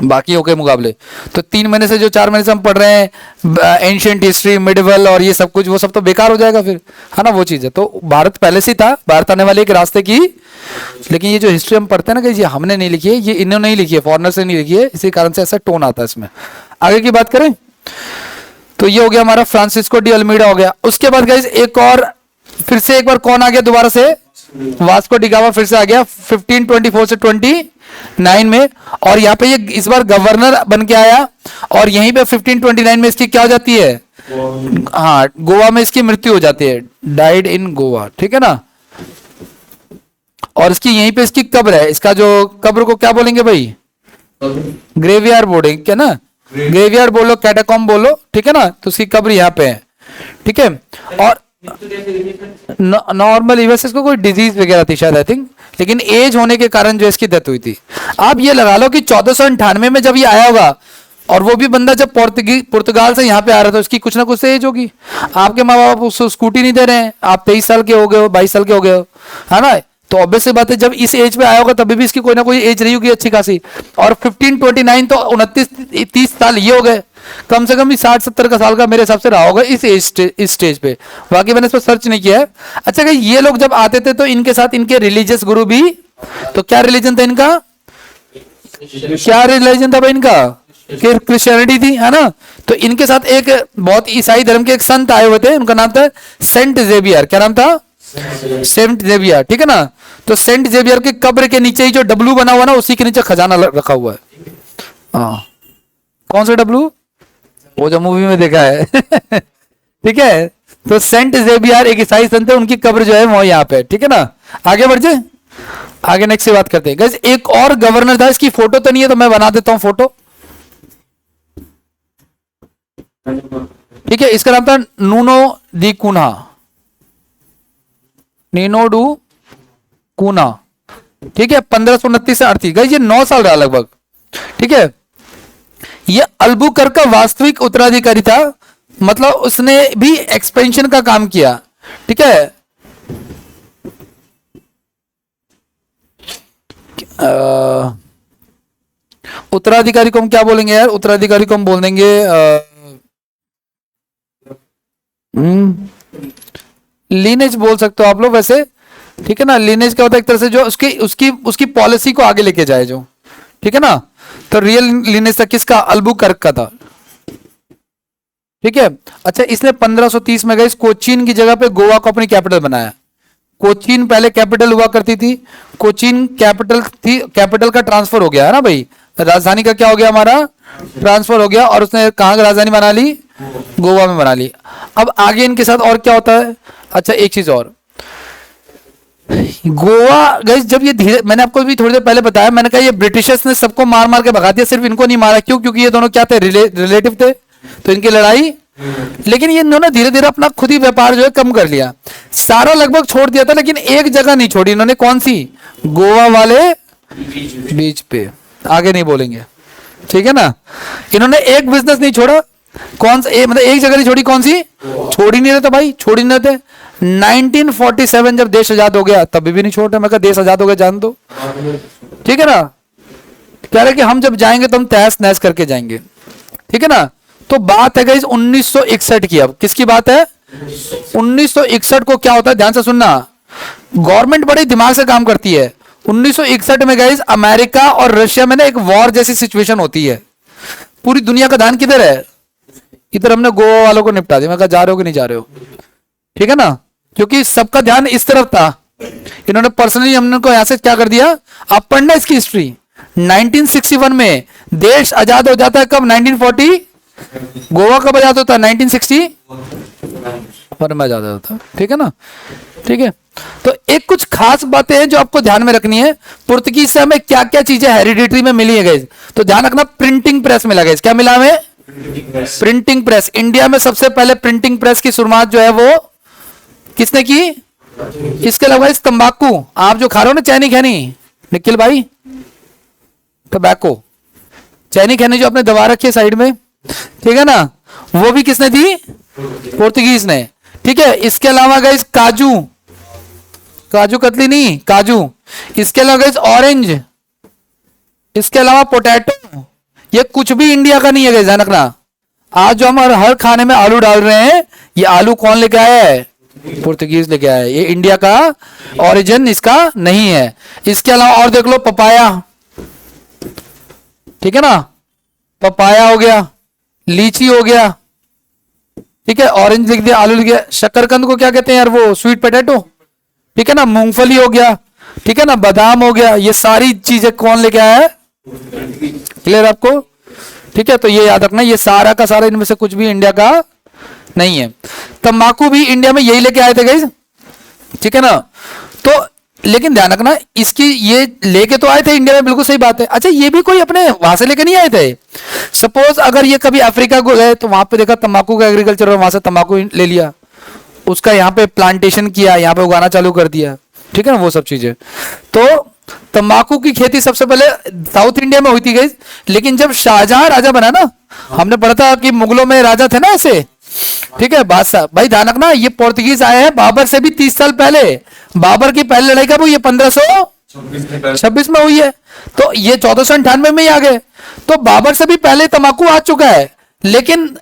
बाकी के मुकाबले। तो 3 महीने से जो 4 महीने से हम पढ़ रहे हैं एंशिएंट हिस्ट्री, मिडिवल और ये सब कुछ, वो सब तो बेकार हो जाएगा फिर, है ना। वो चीज है, तो भारत पहले से ही था, भारत आने वाले एक रास्ते की। लेकिन ये जो हिस्ट्री हम पढ़ते हैं ना, कि ये हमने नहीं लिखी है, ये इन्होंने नहीं लिखी है, फॉरनर से नहीं लिखी है, इसी कारण से ऐसा टोन आता है इसमें। आगे की बात करें तो ये हो गया हमारा फ्रांसिस्को डी अल्मीडा हो गया। उसके बाद गाइस एक और, फिर से एक बार कौन आ गया दोबारा से? वास्को डिगामा फिर से आ गया 1524 से 29 में, और यहाँ पे ये इस बार गवर्नर बन के आया, और यहीं पे 1529 में इसकी क्या हो जाती है? हाँ, गोवा में इसकी मृत्यु हो जाती है, डाइड इन गोवा, ठीक है ना। और इसकी यहीं पे इसकी कब्र है। इसका जो कब्र को क्या बोलेंगे भाई? ग्रेवयार्ड बोलेंगे क्या ना, ग्रेवयार्ड बोलो, कैटाकॉम्ब बोलो, ठीक है ना। तो उसकी कब्र यहाँ पे है, ठीक है। और नॉर्मल वैसे इसको कोई डिजीज वगैरह थी शायद, आई थिंक, लेकिन एज होने के कारण जो इसकी डेथ हुई थी। आप ये लगा लो कि 1498 में जब ये आया होगा, और वो भी बंदा जब पुर्तगाल से यहाँ पे आ रहा था, उसकी कुछ ना कुछ से एज होगी। आपके माँ बाप उसको स्कूटी नहीं दे रहे हैं, आप 23 साल के हो गए हो, 22 साल के हो गए हो, है ना। तो ऑब्वियस सी बात है, जब इस एज पे आया होगा तभी भी इसकी कोई ना कोई एज रही होगी अच्छी खासी। और 1529 तो 29-30 साल ये हो गए, कम से कम 60-70 का साल का मेरे हिसाब से रहा होगा इस स्टेज पे। बाकी मैंने इस पर सर्च नहीं किया है। अच्छा, ये लोग जब आते थे तो इनके साथ इनके रिलीजियस गुरु भी, तो क्या रिलीजन था इनका? क्या रिलीजन था भाई इनका? क्रिश्चियनिटी थी, है ना। तो इनके साथ एक बहुत ईसाई धर्म के एक संत आए हुए थे, उनका नाम था सेंट जेवियर। क्या नाम था? सेंट जेवियर, ठीक है ना। तो सेंट जेवियर के कब्र के नीचे ही जो डब्लू बना हुआ ना, उसी के नीचे खजाना रखा हुआ है। हाँ, कौन सा डब्लू? वो जो मूवी में देखा है ठीक है। तो सेंट जेवियर एक ईसाई संत है, उनकी कब्र जो है वो यहाँ पे, ठीक है ना। आगे बढ़ जाए, आगे नेक्स्ट से बात करते हैं। गाइस एक और गवर्नर था, इसकी फोटो तो नहीं है, तो मैं बना देता हूं फोटो, ठीक है। इसका नाम था नूनो दी कूना, नीनो डू कूना, ठीक है। 1529 से 38, गाइस ये 9 साल रहा लगभग, ठीक है। ये अल्बुकर्क का वास्तविक उत्तराधिकारी था, मतलब उसने भी एक्सपेंशन का काम किया, ठीक है। उत्तराधिकारी को हम क्या बोलेंगे यार? उत्तराधिकारी को हम बोल देंगे लीनेज बोल सकते हो आप लोग वैसे, ठीक है ना। लीनेज क्या होता है? एक तरह से जो उसकी पॉलिसी को आगे लेके जाए जो, ठीक है ना। तो रियल लीनेज था किसका? अल्बुकर्क का था, ठीक है। अच्छा, इसने 1530 में गए कोचीन की जगह पे गोवा को अपनी कैपिटल बनाया। कोचीन पहले कैपिटल हुआ करती थी, कोचीन कैपिटल थी, कैपिटल का ट्रांसफर हो गया है ना भाई, राजधानी का क्या हो गया हमारा? ट्रांसफर हो गया, और उसने कहां की राजधानी बना ली? गोवा में बना ली। अब आगे इनके साथ और क्या होता है? अच्छा, एक चीज और, गोवा गाइस जब ये धीरे, मैंने आपको भी थोड़ी देर पहले बताया, मैंने कहा ये ब्रिटिशर्स ने सबको मार मार के भगा दिया, सिर्फ इनको नहीं मारा। क्यों? क्योंकि ये दोनों क्या थे? रिलेटिव थे, तो इनकी लड़ाई, लेकिन ये इन्होंने धीरे धीरे अपना खुद ही व्यापार जो है कम कर लिया, सारा लगभग छोड़ दिया था, लेकिन एक जगह नहीं छोड़ी इन्होंने। कौन सी? गोवा वाले बीच पे, आगे नहीं बोलेंगे, ठीक है ना। इन्होंने एक बिजनेस नहीं छोड़ा, कौन सा? मतलब एक जगह नहीं छोड़ी, कौन सी? छोड़ ही नहीं रहे थे भाई, छोड़ ही नहीं रहे थे। 1947 जब देश आजाद हो गया तभी भी नहीं छोड़ रहे। मैं कहा देश आजाद हो गया जान दो, ठीक है ना। कह रहे कि हम जब जाएंगे तो हम तहस नहस करके जाएंगे, ठीक है ना। तो बात है गाइस 1961 की। अब किसकी बात है? 1961 को क्या होता है, ध्यान से सुनना। गवर्नमेंट बड़े दिमाग से काम करती है। 1961 में गाइस अमेरिका और रशिया में ना एक वॉर जैसी सिचुएशन होती है। पूरी दुनिया का ध्यान किधर है? इधर हमने गोवा वालों को निपटा दिया। मैं कहा जा रहे हो कि नहीं जा रहे हो, ठीक है ना, क्योंकि सबका ध्यान इस तरफ था। इन्होंने पर्सनली हमने को यहां से क्या कर दिया, आप पढ़ना इसकी हिस्ट्री। 1961 में देश आजाद हो जाता है। कब? 1940। गोवा कब आजाद होता है? 1961 में आजाद होता है, ठीक है ना। ठीक है, तो एक कुछ खास बातें हैं जो आपको ध्यान में रखनी है। पुर्तगीज से हमें क्या क्या चीजें हेरिडिटरी में मिली है गाइस, तो ध्यान रखना। प्रिंटिंग प्रेस मिला गाइस। क्या मिला हमें? Printing press. इंडिया में सबसे पहले प्रिंटिंग प्रेस की शुरुआत जो है वो किसने की? इसके अलावा इस तंबाकू आप जो खा रहे हो ना, चैनी खैनी, निखिल भाई, टबैको, चैनी खैनी जो आपने दबा रखी है साइड में, ठीक है ना, वो भी किसने दी? पोर्तुगीज ने, ठीक है। इसके अलावा गाइस काजू, काजू कतली नहीं, काजू। इसके अलावा गाइस ऑरेंज, इसके अलावा पोटैटो। ये कुछ भी इंडिया का नहीं है गाइस, ध्यान रखना। आज जो हम हर खाने में आलू डाल रहे हैं, ये आलू कौन लेके आया है? पोर्तुगीज लेके आया है। ये इंडिया का ओरिजिन इसका नहीं है। इसके अलावा और देख लो, पपाया, ठीक है ना, पपाया हो गया, लीची हो गया, ठीक है, ऑरेंज लिख दिया, आलू लिख दिया। शकरकंद को क्या कहते हैं यार? वो स्वीट पोटैटो, ठीक है ना। मूंगफली हो गया, ठीक है ना, बादाम हो गया। ये सारी चीजें कौन लेके आया है? क्लियर आपको? ठीक है, तो ये याद रखना, ये सारा का सारा इनमें से कुछ भी इंडिया का नहीं है। तंबाकू भी इंडिया में यही लेके आए थे गाइस, ठीक है ना। तो लेकिन ध्यान रखना, इसकी ये लेके तो आए थे इंडिया में, बिल्कुल सही बात है। अच्छा, ये भी कोई अपने वहां से लेके नहीं आए थे। सपोज अगर ये कभी अफ्रीका को गए तो वहां पे देखा तंबाकू का एग्रीकल्चर, वहां से तंबाकू ले लिया, उसका यहाँ पे प्लांटेशन किया, यहाँ पे उगाना चालू कर दिया, ठीक है ना, वो सब चीजें। तो तंबाकू की खेती सबसे पहले साउथ इंडिया में हुई थी गाइस। लेकिन जब शाहजहां राजा बना ना, हमने पढ़ा था कि मुगलों में राजा थे ना ऐसे, ठीक है, बादशाह। भाई ध्यान रखना, ये पोर्तुगीज आए हैं बाबर से भी 30 साल पहले। बाबर की पहली लड़ाई कब हुई है? 1526 में हुई है। तो ये 1498 में ही आ गए। तो बाबर से भी पहले तंबाकू आ चुका है। लेकिन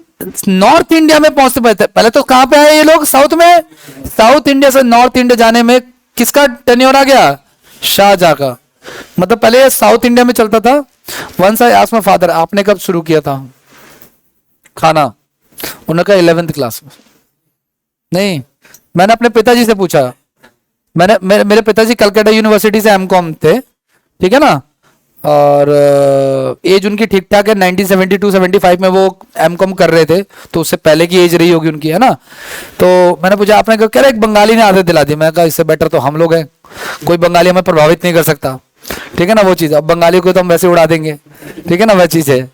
नॉर्थ इंडिया में पहुंचते पहले तो कहां पे आए ये लोग? साउथ में। साउथ इंडिया से नॉर्थ इंडिया जाने में किसका टेन्योर आ गया? शाहजहां का। मतलब पहले साउथ इंडिया में चलता था। Once I asked my father, आपने कब शुरू किया था खाना? उन्होंने कहा 11th क्लास में। नहीं, मैंने अपने पिताजी से पूछा। मेरे पिताजी कलकत्ता यूनिवर्सिटी से एमकॉम थे, ठीक है ना, और एज उनकी ठीक ठाक है। 1972-75 में वो एमकॉम कर रहे थे, तो उससे पहले की एज रही होगी उनकी, है ना। तो मैंने पूछा, आपने कह रहे एक बंगाली ने आदत दिला दी। मैं कहा इससे बेटर तो हम लोग हैं, कोई बंगाली हमें प्रभावित नहीं कर सकता, ठीक है ना, वो चीज़। अब बंगाली को तो हम वैसे उड़ा देंगे, ठीक है ना, वह चीज़ है।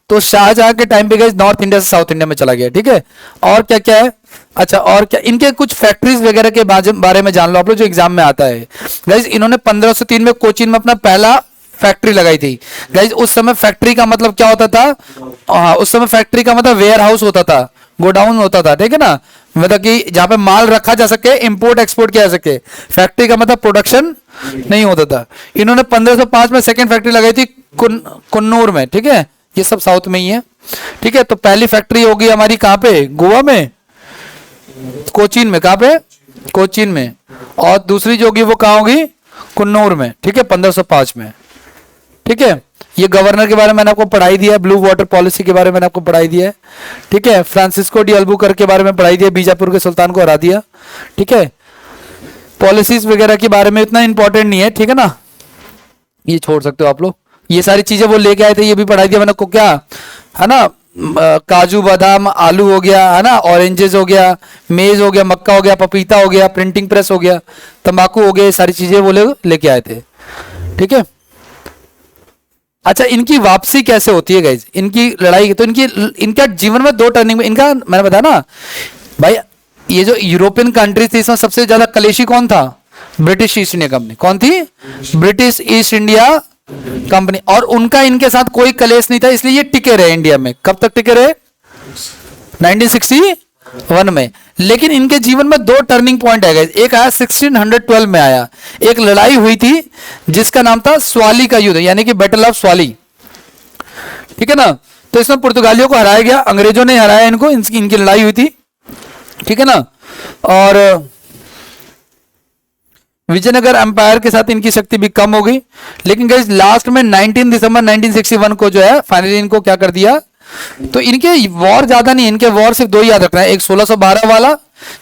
तो शाहजहां के टाइम पे गए नॉर्थ इंडिया से साउथ इंडिया में चला गया, ठीक है। और क्या क्या है? अच्छा, और क्या इनके कुछ फैक्ट्रीज वगैरह के बारे में जान लो आप लोग, जो एग्जाम में आता है। गाइज इन्होंने 1503 में कोचीन में अपना पहला फैक्ट्री लगाई थी। गाइज उस समय फैक्ट्री का मतलब क्या होता था? उस समय फैक्ट्री का मतलब वेयर हाउस होता था, गोडाउन होता था, ठीक है ना, मतलब कि जहां पे माल रखा जा सके, इंपोर्ट एक्सपोर्ट किया जा सके। फैक्ट्री का मतलब प्रोडक्शन नहीं होता था। इन्होंने 1505 में सेकेंड फैक्ट्री लगाई थी कुन्नूर में, ठीक है, ये सब साउथ में ही है, ठीक है। तो पहली फैक्ट्री होगी हमारी कहां पे? गोवा में, कोचीन में। कहां पे? कोचीन में। और दूसरी जो होगी वो कहां होगी? कुन्नूर में, ठीक है, 1505 में, ठीक है। ये गवर्नर के बारे में मैंने आपको पढ़ाई दिया है, ब्लू वाटर पॉलिसी के बारे में मैंने आपको पढ़ाई दिया है, ठीक है। फ्रांसिस्को डी अल्बुकर्क के बारे में पढ़ाई दिया, बीजापुर के सुल्तान को हरा दिया, ठीक है। पॉलिसीज वगैरह के बारे में इतना इंपॉर्टेंट नहीं है, ठीक है ना, ये छोड़ सकते हो आप लोग। ये सारी चीजें वो लेके आए थे, ये भी पढ़ाई दिया मैंने को, क्या है ना, काजू बादाम आलू हो गया, है ना, ऑरेंजेस हो गया, मेज हो गया, मक्का हो गया, पपीता हो गया, प्रिंटिंग प्रेस हो गया, तंबाकू हो गया, सारी चीजें वो लेके आए थे, ठीक है। अच्छा, इनकी वापसी कैसे होती है गाइज? इनकी लड़ाई तो इनका जीवन में दो टर्निंग में इनका, मैंने बताया ना भाई, ये जो यूरोपियन कंट्रीज थी इसमें सबसे ज्यादा कलेशी कौन था? British east India company. कौन थी? British east India company. और उनका इनके साथ कोई कलेश नहीं था, इसलिए ये टिके रहे इंडिया में। कब तक टिके रहे? 1960 1601 में। लेकिन इनके जीवन में दो टर्निंग पॉइंट है guys। एक आया 1612 में आया, एक लड़ाई हुई थी जिसका नाम था स्वाली का युद्ध, यानी कि बैटल ऑफ स्वाली, ठीक है ना। तो इसमें पुर्तगालियों को हराया गया, अंग्रेजों ने हराया इनको, इनकी लड़ाई हुई थी, ठीक है ना। और विजयनगर एम्पायर के साथ इनकी शक्ति भी कम हो गई। लेकिन गाइस लास्ट में 19 दिसंबर 1961 को जो है फाइनली इनको क्या कर दिया, तो इनके वॉर ज्यादा नहीं, इनके वॉर सिर्फ दो ही याद रखना है, एक 1612 वाला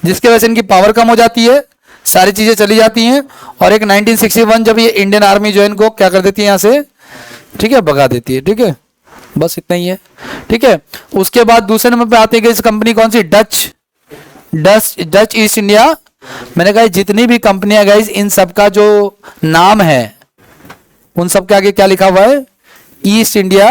जिसके वजह से इनकी पावर कम हो जाती है, सारी चीजें चली जाती हैं, और एक 1961 जब ये इंडियन आर्मी जो है इनको क्या कर देती है यहाँ से, ठीक है, भगा देती है, ठीक है, बस इतना ही है, ठीक है। उसके बाद दूसरे नंबर पे आती है इस कंपनी कौन सी, डच ईस्ट इंडिया। मैंने कहा जितनी भी कंपनियां गाइस इन सब का जो नाम है उन सब के आगे क्या लिखा हुआ है, ईस्ट इंडिया।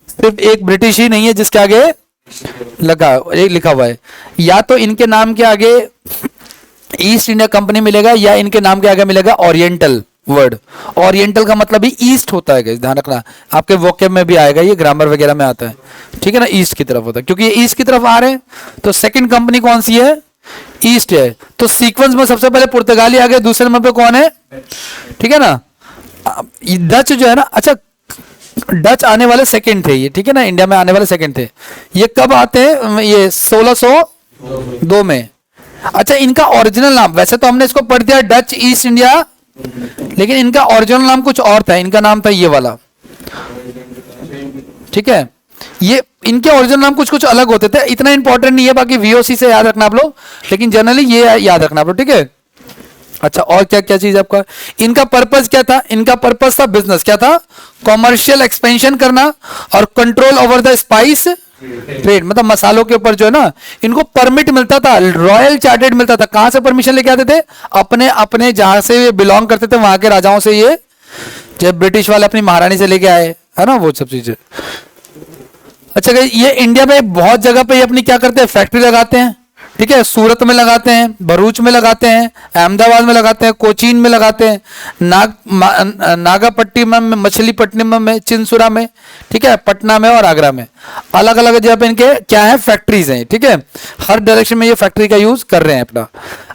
सिर्फ एक ब्रिटिश ही नहीं है जिसके आगे एक लिखा हुआ है, या तो इनके नाम के आगे ईस्ट इंडिया कंपनी मिलेगा या इनके नाम के आगे मिलेगा ओरिएंटल वर्ड। ओरिएंटल का मतलब ही ईस्ट होता है गाइस, ध्यान रखना, आपके वोकेब में भी आएगा, ये ग्रामर वगैरह में आता है, ठीक है ना, ईस्ट की तरफ होता है, क्योंकि ये ईस्ट की तरफ आ रहे हैं। तो सेकंड कंपनी कौन सी है, ईस्ट है। तो सीक्वेंस में सबसे पहले पुर्तगाली आ गए, दूसरे नंबर पे कौन है, ठीक है ना, डच जो है ना। अच्छा, डच आने वाले सेकंड थे ये, ठीक है ना, इंडिया में आने वाले सेकंड थे। ये कब आते हैं, ये 1602 में। अच्छा, इनका ओरिजिनल नाम, वैसे तो हमने इसको पढ़ दिया डच ईस्ट इंडिया, लेकिन इनका ओरिजिनल नाम कुछ और था, इनका नाम था ये वाला, ठीक है। ये इनके ओरिजिनल नाम कुछ कुछ अलग होते थे, इतना इंपॉर्टेंट नहीं है, बाकी वीओसी से याद रखना आप लोग, लेकिन जनरली ये याद रखना आप लोग, ठीक है। अच्छा, और क्या क्या चीज आपका, इनका पर्पस क्या था, इनका पर्पस था बिजनेस, क्या था, कॉमर्शियल एक्सपेंशन करना और control over the spice trade, मतलब मसालों के ऊपर जो है ना इनको परमिट मिलता था, रॉयल चार्टेड मिलता था। कहां से परमिशन लेके आते थे, अपने अपने जहां से बिलोंग करते थे वहां के राजाओं से, ये जब ब्रिटिश वाले अपनी महारानी से लेके आए, है ना, वो सब चीजें। अच्छा, ये इंडिया में बहुत जगह पे ये अपनी क्या करते हैं, फैक्ट्री लगाते हैं, ठीक है, सूरत में लगाते हैं, भरूच में लगाते हैं, अहमदाबाद में लगाते हैं, कोचीन में लगाते हैं, नागापट्टिनम में, मछलीपट्टनम में, चिंसुरा में, ठीक है, पटना में और आगरा में, अलग अलग जगह पे इनके क्या है, फैक्ट्रीज हैं, ठीक है। हर डायरेक्शन में ये फैक्ट्री का यूज कर रहे हैं अपना।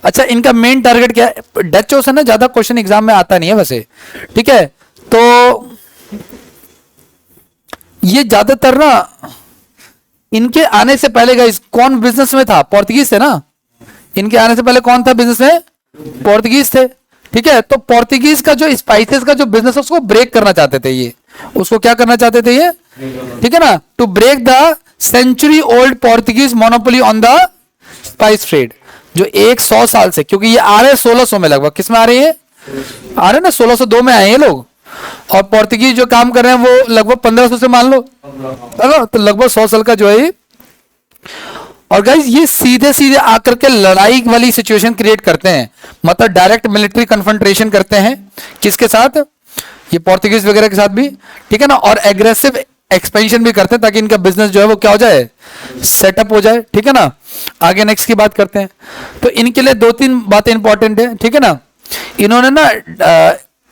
अच्छा, इनका मेन टारगेट क्या है, डचों से ना ज्यादा क्वेश्चन एग्जाम में आता नहीं है वैसे, ठीक है। तो ये ज्यादातर ना इनके आने से पहले गाइस कौन बिजनेस में था, पोर्तुगीज थे ना, इनके आने से पहले कौन था बिजनेस में, पोर्तुगीज थे, ठीक है। तो पोर्तुगीज का जो स्पाइसेस का जो बिजनेस उसको ब्रेक करना चाहते थे ये, उसको क्या करना चाहते थे ये, ठीक है ना, to break the century old Portuguese monopoly on the spice trade, जो 100 साल से, क्योंकि ये आ रहे 1600 में, लगभग किस में आ रहे हैं, आ रहे ना 1602 में आए हैं लोग, और पोर्तुगीज जो काम कर रहे हैं वो लगभग 1500 से मान लो, तो लगभग 100 साल का जो है। और गाइस ये सीधे सीधे आकर के लड़ाई वाली सिचुएशन क्रिएट करते हैं, मतलब डायरेक्ट मिलिट्री कन्फ्रंटेशन करते हैं, किसके साथ, ये पोर्तुगीज वगैरह के साथ भी, ठीक है ना, और एग्रेसिव एक्सपेंशन भी करते हैं ताकि इनका बिजनेस जो है वो क्या हो जाए, सेटअप हो जाए, ठीक है ना। आगे नेक्स्ट की बात करते हैं। तो इनके लिए दो तीन बातें इंपॉर्टेंट है, ठीक है ना।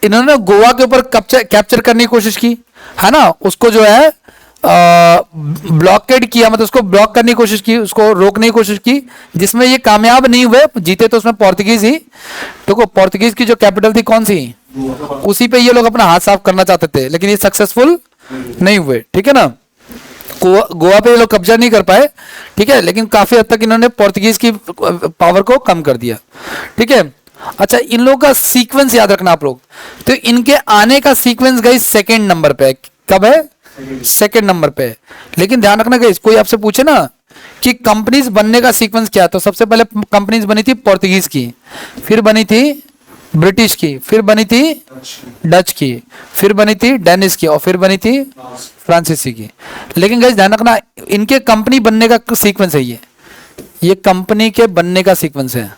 इन्होंने गोवा के ऊपर कैप्चर करने की कोशिश की, है ना, उसको जो है ब्लॉकेड किया, मतलब उसको ब्लॉक करने की कोशिश की, उसको रोकने की कोशिश की, जिसमें ये कामयाब नहीं हुए, जीते तो उसमें पोर्तुगीज ही। देखो पोर्तुगीज की जो कैपिटल थी कौन सी, उसी पे ये लोग अपना हाथ साफ करना चाहते थे, लेकिन ये सक्सेसफुल नहीं हुए, ठीक है ना। गोवा पे ये लोग कब्जा नहीं कर पाए, ठीक है, लेकिन काफी हद तक इन्होंने पोर्तुगीज की पावर को कम कर दिया, ठीक है। अच्छा, इन लोगों का सीक्वेंस याद रखना आप लोग, तो इनके आने का सीक्वेंस गाइस सेकंड नंबर पे है, कब है, सेकंड नंबर पे है। लेकिन ध्यान रखना गाइस, कोई आपसे पूछे ना कि कंपनीज बनने का सीक्वेंस क्या है, तो सबसे पहले कंपनीज बनी थी पोर्तुगीज की, फिर बनी थी ब्रिटिश की, फिर बनी थी डच की, फिर बनी थी डेनिश की, और फिर बनी थी फ्रांसीसी की। लेकिन गाइस ध्यान रखना, इनके कंपनी बनने का सीक्वेंस है, ये कंपनी के बनने का सीक्वेंस है,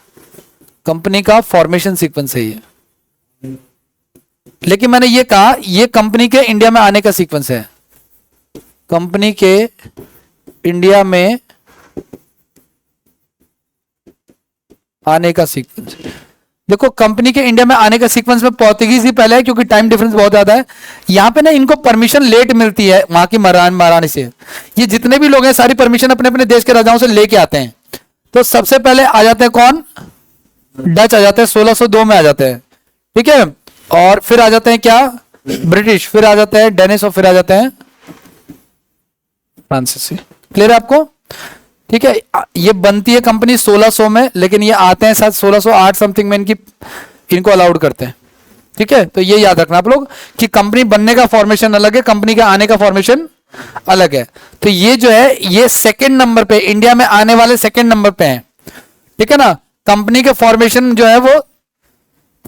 कंपनी का फॉर्मेशन सीक्वेंस है ये। लेकिन मैंने ये कहा ये कंपनी के इंडिया में आने का सीक्वेंस है, कंपनी के इंडिया में आने का सीक्वेंस। देखो कंपनी के इंडिया में आने का सीक्वेंस में पोर्तुगीज ही पहले है, क्योंकि टाइम डिफरेंस बहुत ज्यादा है। यहाँ पे ना इनको परमिशन लेट मिलती है वहां की महारानी से। ये जितने भी लोग हैं सारी परमिशन अपने अपने देश के राजाओं से लेके आते हैं, तो सबसे पहले आ जाते हैं कौन, डच आ जाते हैं, 1602 में आ जाते हैं, ठीक है। और फिर आ जाते हैं क्या, ब्रिटिश, फिर आ जाते हैं डेनिस, और फिर आ जाते हैं फ्रांसीसी। क्लियर है आपको, ठीक है। ये बनती है कंपनी 1600 में, लेकिन ये आते हैं साथ 1608 समथिंग में इनको अलाउड करते हैं, ठीक है। तो ये याद रखना आप लोग कि कंपनी बनने का फॉर्मेशन अलग है, कंपनी के आने का फॉर्मेशन अलग है। तो ये जो है ये सेकंड नंबर पे, इंडिया में आने वाले सेकंड नंबर पे है, ठीक है ना। कंपनी के फॉर्मेशन जो है वो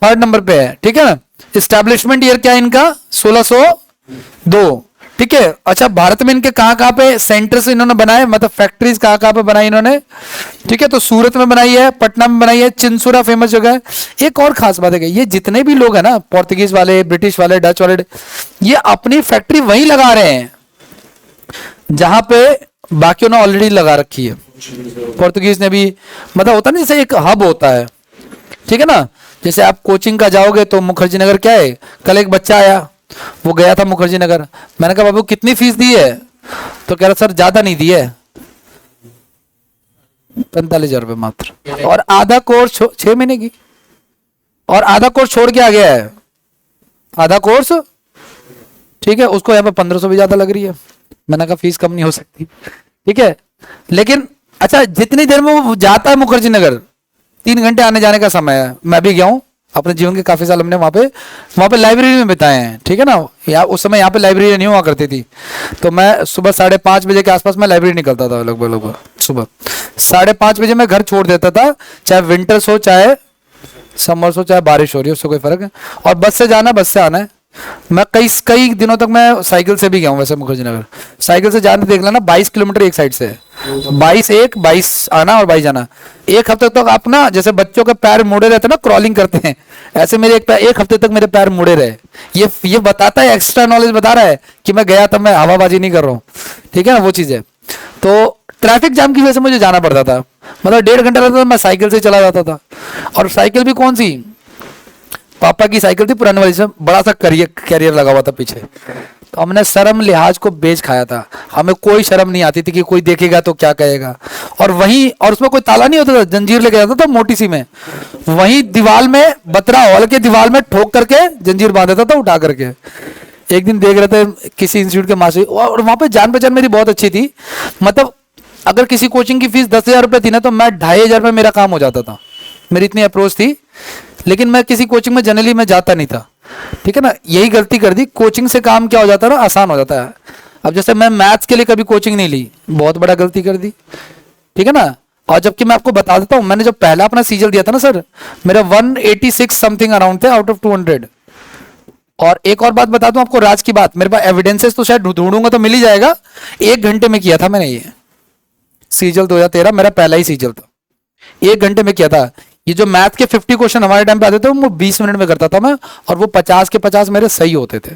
थर्ड नंबर पे है, ठीक है ना। इस्टेब्लिशमेंट ईयर क्या है इनका, 1602, ठीक है। अच्छा, भारत में इनके कहां कहां पे सेंटर्स इन्होंने बनाए, मतलब फैक्ट्रीज कहां कहां पे बनाई इन्होंने, ठीक है। तो सूरत में बनाई है, पटना में बनाई है, चिंसुरा फेमस जगह है। एक और खास बात है कि ये जितने भी लोग हैं ना, पोर्तुगीज वाले, ब्रिटिश वाले, डच वाले, ये अपनी फैक्ट्री वहीं लगा रहे हैं जहां पे बाकियों ने ऑलरेडी लगा रखी है। पोर्तुगीज ने भी, मतलब होता नहीं जैसे एक हब होता है, ठीक है ना। जैसे आप कोचिंग का जाओगे तो मुखर्जी नगर क्या है, कल एक बच्चा आया, वो गया था मुखर्जी नगर, मैंने कहा बाबू कितनी फीस दी है, तो कह रहा सर ज्यादा नहीं दी है, 45,000 रुपये मात्र, और आधा कोर्स 6 महीने की, और आधा कोर्स छोड़ के आ गया है, आधा कोर्स, ठीक है। उसको यहाँ पे 1500 भी ज्यादा लग रही है। मैंने कहा फीस कम नहीं हो सकती, ठीक है। लेकिन अच्छा, जितनी देर में वो जाता है मुखर्जी नगर, 3 घंटे आने जाने का समय है। मैं भी गया हूँ, अपने जीवन के काफी साल हमने वहां पे लाइब्रेरी में बिताए हैं, ठीक है ना। उस समय यहाँ पे लाइब्रेरी नहीं हुआ करती थी, तो मैं सुबह 5:30 बजे के आसपास मैं लाइब्रेरी निकलता था, लगभग सुबह 5:30 बजे मैं घर छोड़ देता था, चाहे विंटर्स हो, चाहे समर्स हो, चाहे बारिश हो रही हो, उससे कोई फर्क है। और बस से जाना, बस से आना है। मैं कई दिनों तक मैं साइकिल से भी गया हूँ, वैसे मुखर्जी नगर साइकिल से जाने, देख लेना 22 किलोमीटर एक साइड से है, 22 आना और 22 जाना। एक हफ्ते तक आप ना, जैसे बच्चों के पैर मुड़े रहते हैं ना, क्रॉलिंग करते हैं, ऐसे मेरे एक हफ्ते तक मेरे पैर मुड़े रहे। ये बताता है, एक्स्ट्रा नॉलेज बता रहा है कि मैं गया तब मैं हवाबाजी नहीं कर रहा हूँ, ठीक है ना, वो चीज है। तो ट्रैफिक जाम की वजह से मुझे जाना पड़ता था, मतलब 1.5 घंटा लगता था, मैं साइकिल से चला जाता था। और साइकिल भी कौन सी, पापा की साइकिल थी पुराने वाली, से बड़ा सा कैरियर लगा हुआ था पीछे। तो हमने शर्म लिहाज को बेच खाया था, हमें कोई शर्म नहीं आती थी कि कोई देखेगा तो क्या कहेगा। और वहीं, और उसमें कोई ताला नहीं होता था, जंजीर लेके जाता था मोटी सी में, वहीं दीवार में, बतरा हॉल के दीवार में ठोक करके जंजीर बांध देता था उठा करके। एक दिन देख रहे थे किसी इंस्टीट्यूट के मास्टर, और वहां पे जान पहचान मेरी बहुत अच्छी थी, मतलब अगर किसी कोचिंग की फीस 10,000 रुपये थी ना, तो मैं 2,500 में मेरा काम हो जाता था, मेरी इतनी अप्रोच थी। लेकिन मैं किसी कोचिंग में जनरली मैं जाता नहीं था, ठीक है ना। यही गलती कर दी, कोचिंग से काम क्या हो जाता है ना, आसान हो जाता है। अब जैसे मैं मैथ्स के लिए कभी कोचिंग नहीं ली, बहुत बड़ा गलती कर दी, ठीक है ना। और जबकि मैं आपको बता देता हूं, मैंने जब पहला अपना सीजल दिया था ना सर, मेरा 186 समथिंग अराउंड थे आउट ऑफ 200। और एक और बात बता दूं आपको, राज की बात, मेरे पास एविडेंसेस तो शायद ढूंढूंगा तो मिल ही जाएगा, 1 घंटे में किया था मैंने ये सीजल 2013, मेरा पहला ही सीजल था, 1 घंटे में किया था। ये जो मैथ के 50 क्वेश्चन हमारे टाइम पे आते थे, वो 20 मिनट में करता था मैं, और वो 50 के 50 मेरे सही होते थे।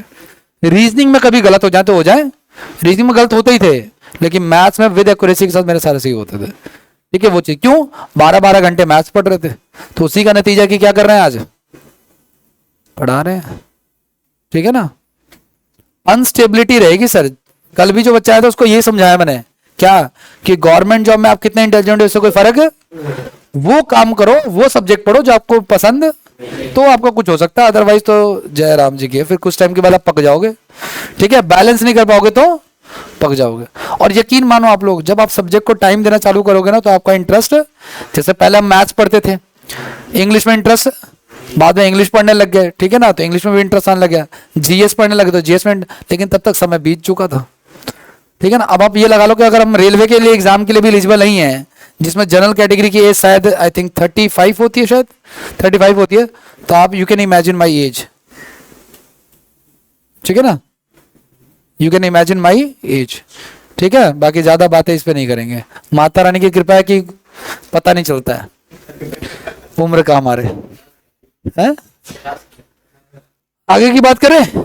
रीजनिंग में कभी गलत हो जाए तो हो जाए, रीजनिंग में गलत होते ही थे, लेकिन मैथ्स में विद एक्यूरेसी के साथ मेरे सारे सही होते थे, ठीक है। वो चीज क्यों, 12-12 घंटे मैथ्स पढ़ रहे थे, तो उसी का नतीजा कि क्या कर रहे हैं, आज पढ़ा रहे हैं, ठीक है ना। अनस्टेबिलिटी रहेगी सर। कल भी जो बच्चा आया था उसको यही समझाया मैंने, क्या कि गवर्नमेंट जॉब में आप कितने इंटेलिजेंट हो इससे कोई फर्क है, वो काम करो, वो सब्जेक्ट पढ़ो जो आपको पसंद, तो आपका कुछ हो सकता है, अदरवाइज तो जय राम जी की, फिर कुछ टाइम के बाद आप पक जाओगे, ठीक है। बैलेंस नहीं कर पाओगे तो पक जाओगे। और यकीन मानो आप लोग, जब आप सब्जेक्ट को टाइम देना चालू करोगे ना, तो आपका इंटरेस्ट, जैसे पहले हम मैथ्स पढ़ते थे, इंग्लिश में इंटरेस्ट, बाद में इंग्लिश पढ़ने लग गए, ठीक है ना, तो इंग्लिश में भी इंटरेस्ट आने लग गया, जीएस पढ़ने लगे तो जीएस में, लेकिन तब तक समय बीत चुका था, ठीक है ना। अब आप ये लगा लो कि अगर हम रेलवे के लिए एग्जाम के लिए भी एलिजिबल नहीं है, जिसमें जनरल कैटेगरी की एज शायद आई थिंक 35 होती है, शायद 35 होती है, तो आप you can imagine my age, ठीक है ना, you can imagine my age, ठीक है। बाकी ज्यादा बातें इस पे नहीं करेंगे, माता रानी की कृपा है कि पता नहीं चलता है उम्र का हमारे है। आगे की बात करें,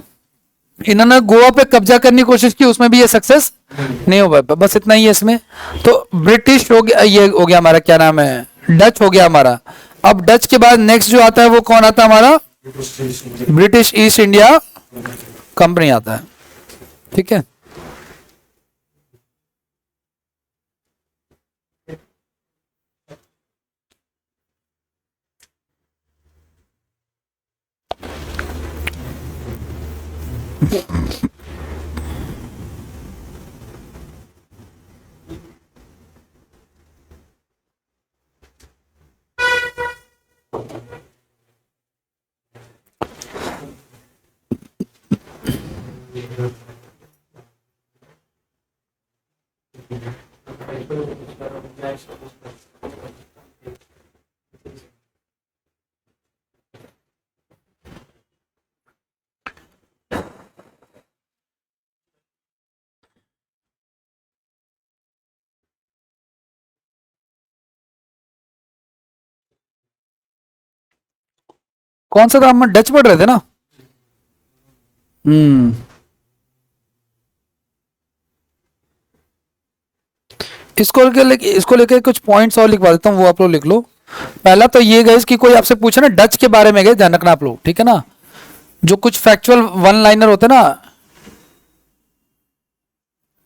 इन्होंने गोवा पे कब्जा करने की कोशिश की, उसमें भी ये सक्सेस नहीं हो पाया, बस इतना ही है इसमें। तो ब्रिटिश हो गया, ये हो गया हमारा, क्या नाम है, डच हो गया हमारा। अब डच के बाद नेक्स्ट जो आता है वो कौन आता है हमारा, ब्रिटिश ईस्ट इंडिया कंपनी आता है, ठीक है। कौन सा था, हम डच पढ़ रहे थे ना? हम्म। इसको लेके कुछ पॉइंट्स और लिखवा देता हूँ, वो आप लोग लिख लो। पहला तो ये गाइस कि कोई आपसे पूछे ना डच के बारे में, गए ध्यान रखना आप लोग, ठीक है ना? जो कुछ फैक्चुअल वन लाइनर होते ना,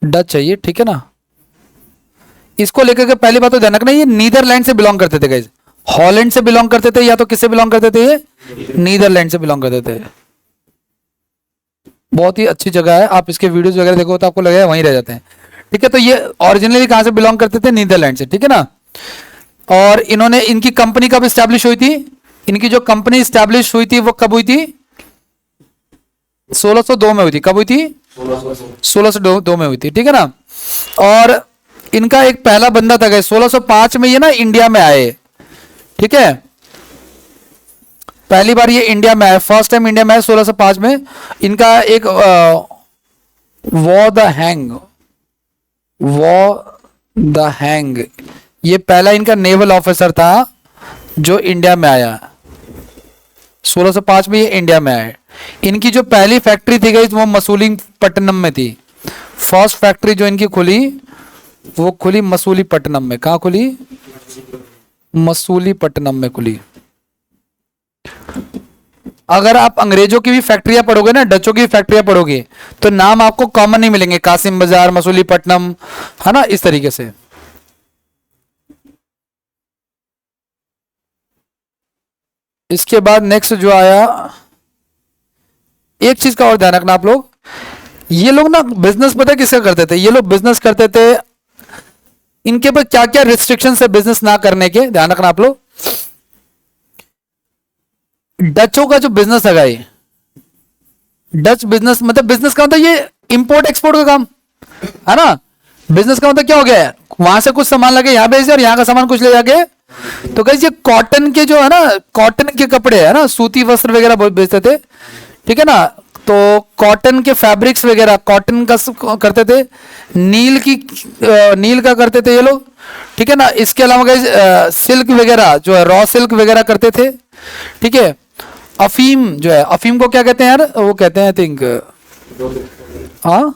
डच चाहिए, ठीक है ना? इसको लेकर के पहली बात तो ध्यान रखना, ये नीदरलैंड से बिलोंग करते थे गाइस। हॉलैंड से बिलोंग करते थे या तो किससे बिलोंग करते थे? ये नीदरलैंड से बिलोंग करते थे। बहुत ही अच्छी जगह है, आप इसके वीडियोस वगैरह देखो तो आपको लगेगा वहीं रह जाते हैं, ठीक है? तो ये ओरिजिनली कहां से बिलोंग करते थे? नीदरलैंड से, ठीक है ना? और इन्होंने, इनकी कंपनी कब स्टैब्लिश हुई थी? इनकी जो कंपनी स्टैब्लिश हुई थी वो कब हुई थी? 1602 में हुई थी। कब हुई थी? 1602 में हुई थी, ठीक है ना? और इनका एक पहला बंदा था गए 1605 में, ये ना इंडिया में आए, ठीक है? पहली बार ये इंडिया में आए, फर्स्ट टाइम इंडिया में आए 1605 में। इनका एक वॉ द हैंग, ये पहला इनका नेवल ऑफिसर था जो इंडिया में आया। 1605 में ये इंडिया में आए। इनकी जो पहली फैक्ट्री थी गई वो मसूलीपट्टनम में थी। फर्स्ट फैक्ट्री जो इनकी खुली वो खुली मसूलीपट्टनम में। कहाँ खुली? मसूलीपट्टनम में खुली। अगर आप अंग्रेजों की भी फैक्ट्रियां पढ़ोगे ना, डचों की भी फैक्ट्रियां पढ़ोगे, तो नाम आपको कॉमन नहीं मिलेंगे, कासिम बाजार, मसूलीपट्टनम, है ना, इस तरीके से। इसके बाद नेक्स्ट जो आया, एक चीज का और ध्यान रखना आप लोग, ये लोग ना बिजनेस पता किसका करते थे? ये लोग बिजनेस करते थे, इनके पर क्या क्या रिस्ट्रिक्शन है बिजनेस ना करने के, ध्यान रखना आप लोग। डचों का जो बिजनेस है ये डच बिजनेस, मतलब बिजनेस का मतलब ये इंपोर्ट एक्सपोर्ट का काम है ना। बिजनेस का मतलब क्या हो गया है, वहां से कुछ सामान लगे यहाँ भेज दिया और यहाँ का सामान कुछ ले जाके। तो गाइस ये कॉटन के जो है ना, कॉटन के कपड़े है ना, सूती वस्त्र वगैरह बहुत बेचते थे, ठीक है ना? तो कॉटन के फैब्रिक्स वगैरह, कॉटन का करते थे। नील का करते थे ये लोग, ठीक है ना? इसके अलावा गाइस सिल्क वगैरह जो है, रॉ सिल्क वगैरह करते थे, ठीक है? अफीम जो है, अफीम को क्या कहते हैं यार? वो कहते हैं आई थिंक, हाँ,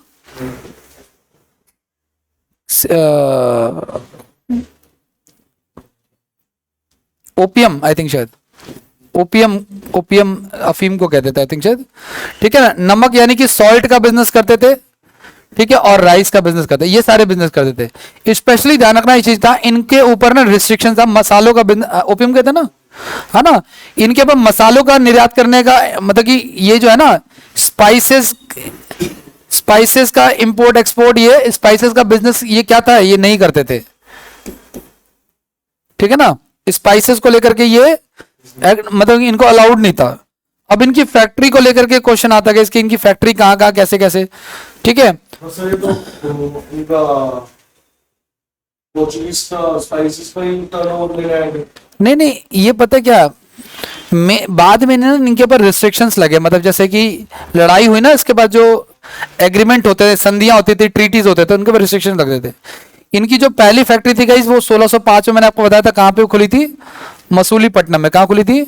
ओपियम आई थिंक, शायद ओपियम, ओपियम अफीम को कहते थे आई थिंक शायद, ठीक है ना? नमक यानी कि सॉल्ट का बिजनेस करते थे, ठीक है? और राइस का बिजनेस करते, ये सारे बिजनेस करते थे। स्पेशली ध्यान रखना ये चीज था, इनके ऊपर ना रिस्ट्रिक्शन था मसालों का बिजनेस, ओपियम कहते हैं ना, है ना? इनके ऊपर मसालों का निर्यात करने का, मतलब कि ये जो है ना स्पाइसेस, स्पाइसेस का इंपोर्ट एक्सपोर्ट, ये स्पाइसेस का बिजनेस ये क्या था, ये नहीं करते थे, ठीक है ना? स्पाइसेस को लेकर के ये मतलब इनको अलाउड नहीं था। अब इनकी फैक्ट्री को लेकर के क्वेश्चन आता है कि इनकी फैक्ट्री कहाँ कहाँ कैसे कैसे, ठीक है? सर ये तो इनका पोर्चुगीज का स्पाइसेस का ही टर्नओवर ले रहा है। नहीं नहीं, ये पता क्या, बाद में ना इनके ऊपर रिस्ट्रिक्शंस लगे, मतलब जैसे कि लड़ाई हुई ना, इसके बाद जो एग्रीमेंट होते थे, संधियां होती थी, ट्रीटीज होते थे, उनके ऊपर रिस्ट्रिक्शन लगते थे। इनकी जो पहली फैक्ट्री थी गाइस वो 1605 में मैंने आपको बताया था, कहाँ पे खुली थी? मसूलीपट्टनम में। कहाँ खुली थी?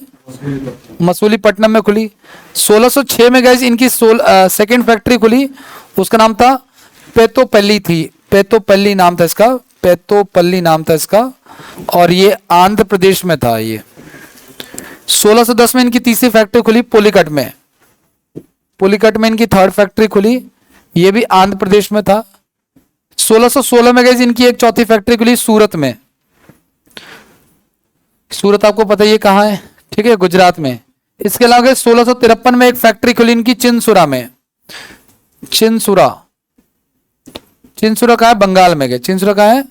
मसूलीपट्टनम में खुली। 1606 में गाइस इनकी सेकेंड फैक्ट्री खुली, उसका नाम था पेतोपल्ली थी, पेतोपल्ली नाम था इसका, पेतोपल्ली नाम था इसका, और ये आंध्र प्रदेश में था ये। 1610 में इनकी तीसरी फैक्ट्री खुली पुलिकट में, पुलिकट में इनकी थर्ड फैक्ट्री खुली, ये भी आंध्र प्रदेश में था। 1616 में गई इनकी एक चौथी फैक्ट्री खुली सूरत में। सूरत आपको पता है ये कहाँ है, ठीक है, गुजरात में। इसके अलावा 1653 में एक फैक्ट्री खुली इनकी चिनसुरा में, चिंसुरा, चिंसुरा कहाँ है? बंगाल में गए। चिंसुरा कहाँ है?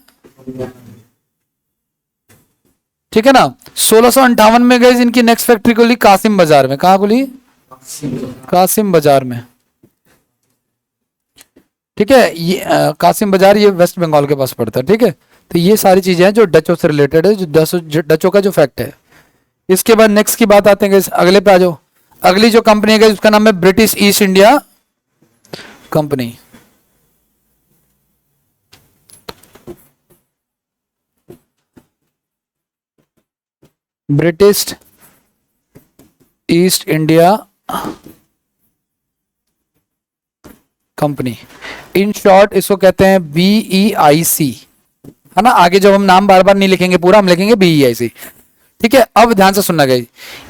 ठीक है ना। 1658 में गए इनकी नेक्स्ट फैक्ट्री खुली कासिम बाजार में। कहाँ खुली? कासिम बाजार में। ठीक है, ये कासिम बाजार ये वेस्ट बंगाल के पास पड़ता है। ठीक है, तो ये सारी चीजें हैं जो डचों से रिलेटेड है, जो डचों का जो फैक्ट है। इसके बाद नेक्स्ट की बात आते हैं, अगले पे आ जाओ। अगली जो कंपनी है उसका नाम है British east India company. British east India company, in short इसको कहते हैं BEIC, है ना। आगे जब हम नाम बार बार नहीं लिखेंगे पूरा, हम लिखेंगे BEIC। ठीक है, अब ध्यान से सुनना गई,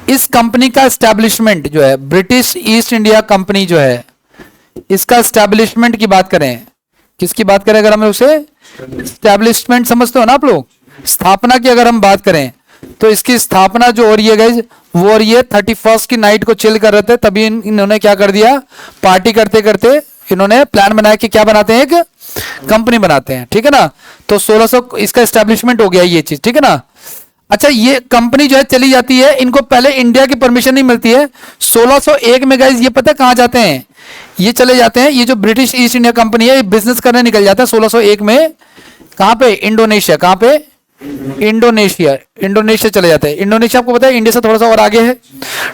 इस कंपनी का एस्टेब्लिशमेंट जो है, ब्रिटिश ईस्ट इंडिया कंपनी जो है, इसका एस्टेब्लिशमेंट की बात करें, किसकी बात करें अगर हम उसे एस्टेब्लिशमेंट समझते हो ना आप लोग, स्थापना की अगर हम बात करें, तो इसकी स्थापना जो हो रही है गाइज वो हो रही है 31st की नाइट को चिल कर रहे थे, तभी इन्होंने क्या कर दिया, पार्टी करते करते इन्होंने प्लान बनाया कि क्या बनाते हैं, एक कंपनी बनाते हैं। ठीक है ना, तो 1600 इसका एस्टेब्लिशमेंट हो गया ये चीज। ठीक है ना। अच्छा, ये कंपनी जो है चली जाती है, इनको पहले इंडिया की परमिशन नहीं मिलती है। 1601 में गाइज ये पता है कहां जाते हैं, ये चले जाते हैं, ये जो ब्रिटिश ईस्ट इंडिया कंपनी है ये बिजनेस करने निकल जाता है 1601 में। कहां पे? इंडोनेशिया। कहां पे? इंडोनेशिया। इंडोनेशिया चले जाते हैं। इंडोनेशिया आपको पता है इंडिया से थोड़ा सा और आगे है।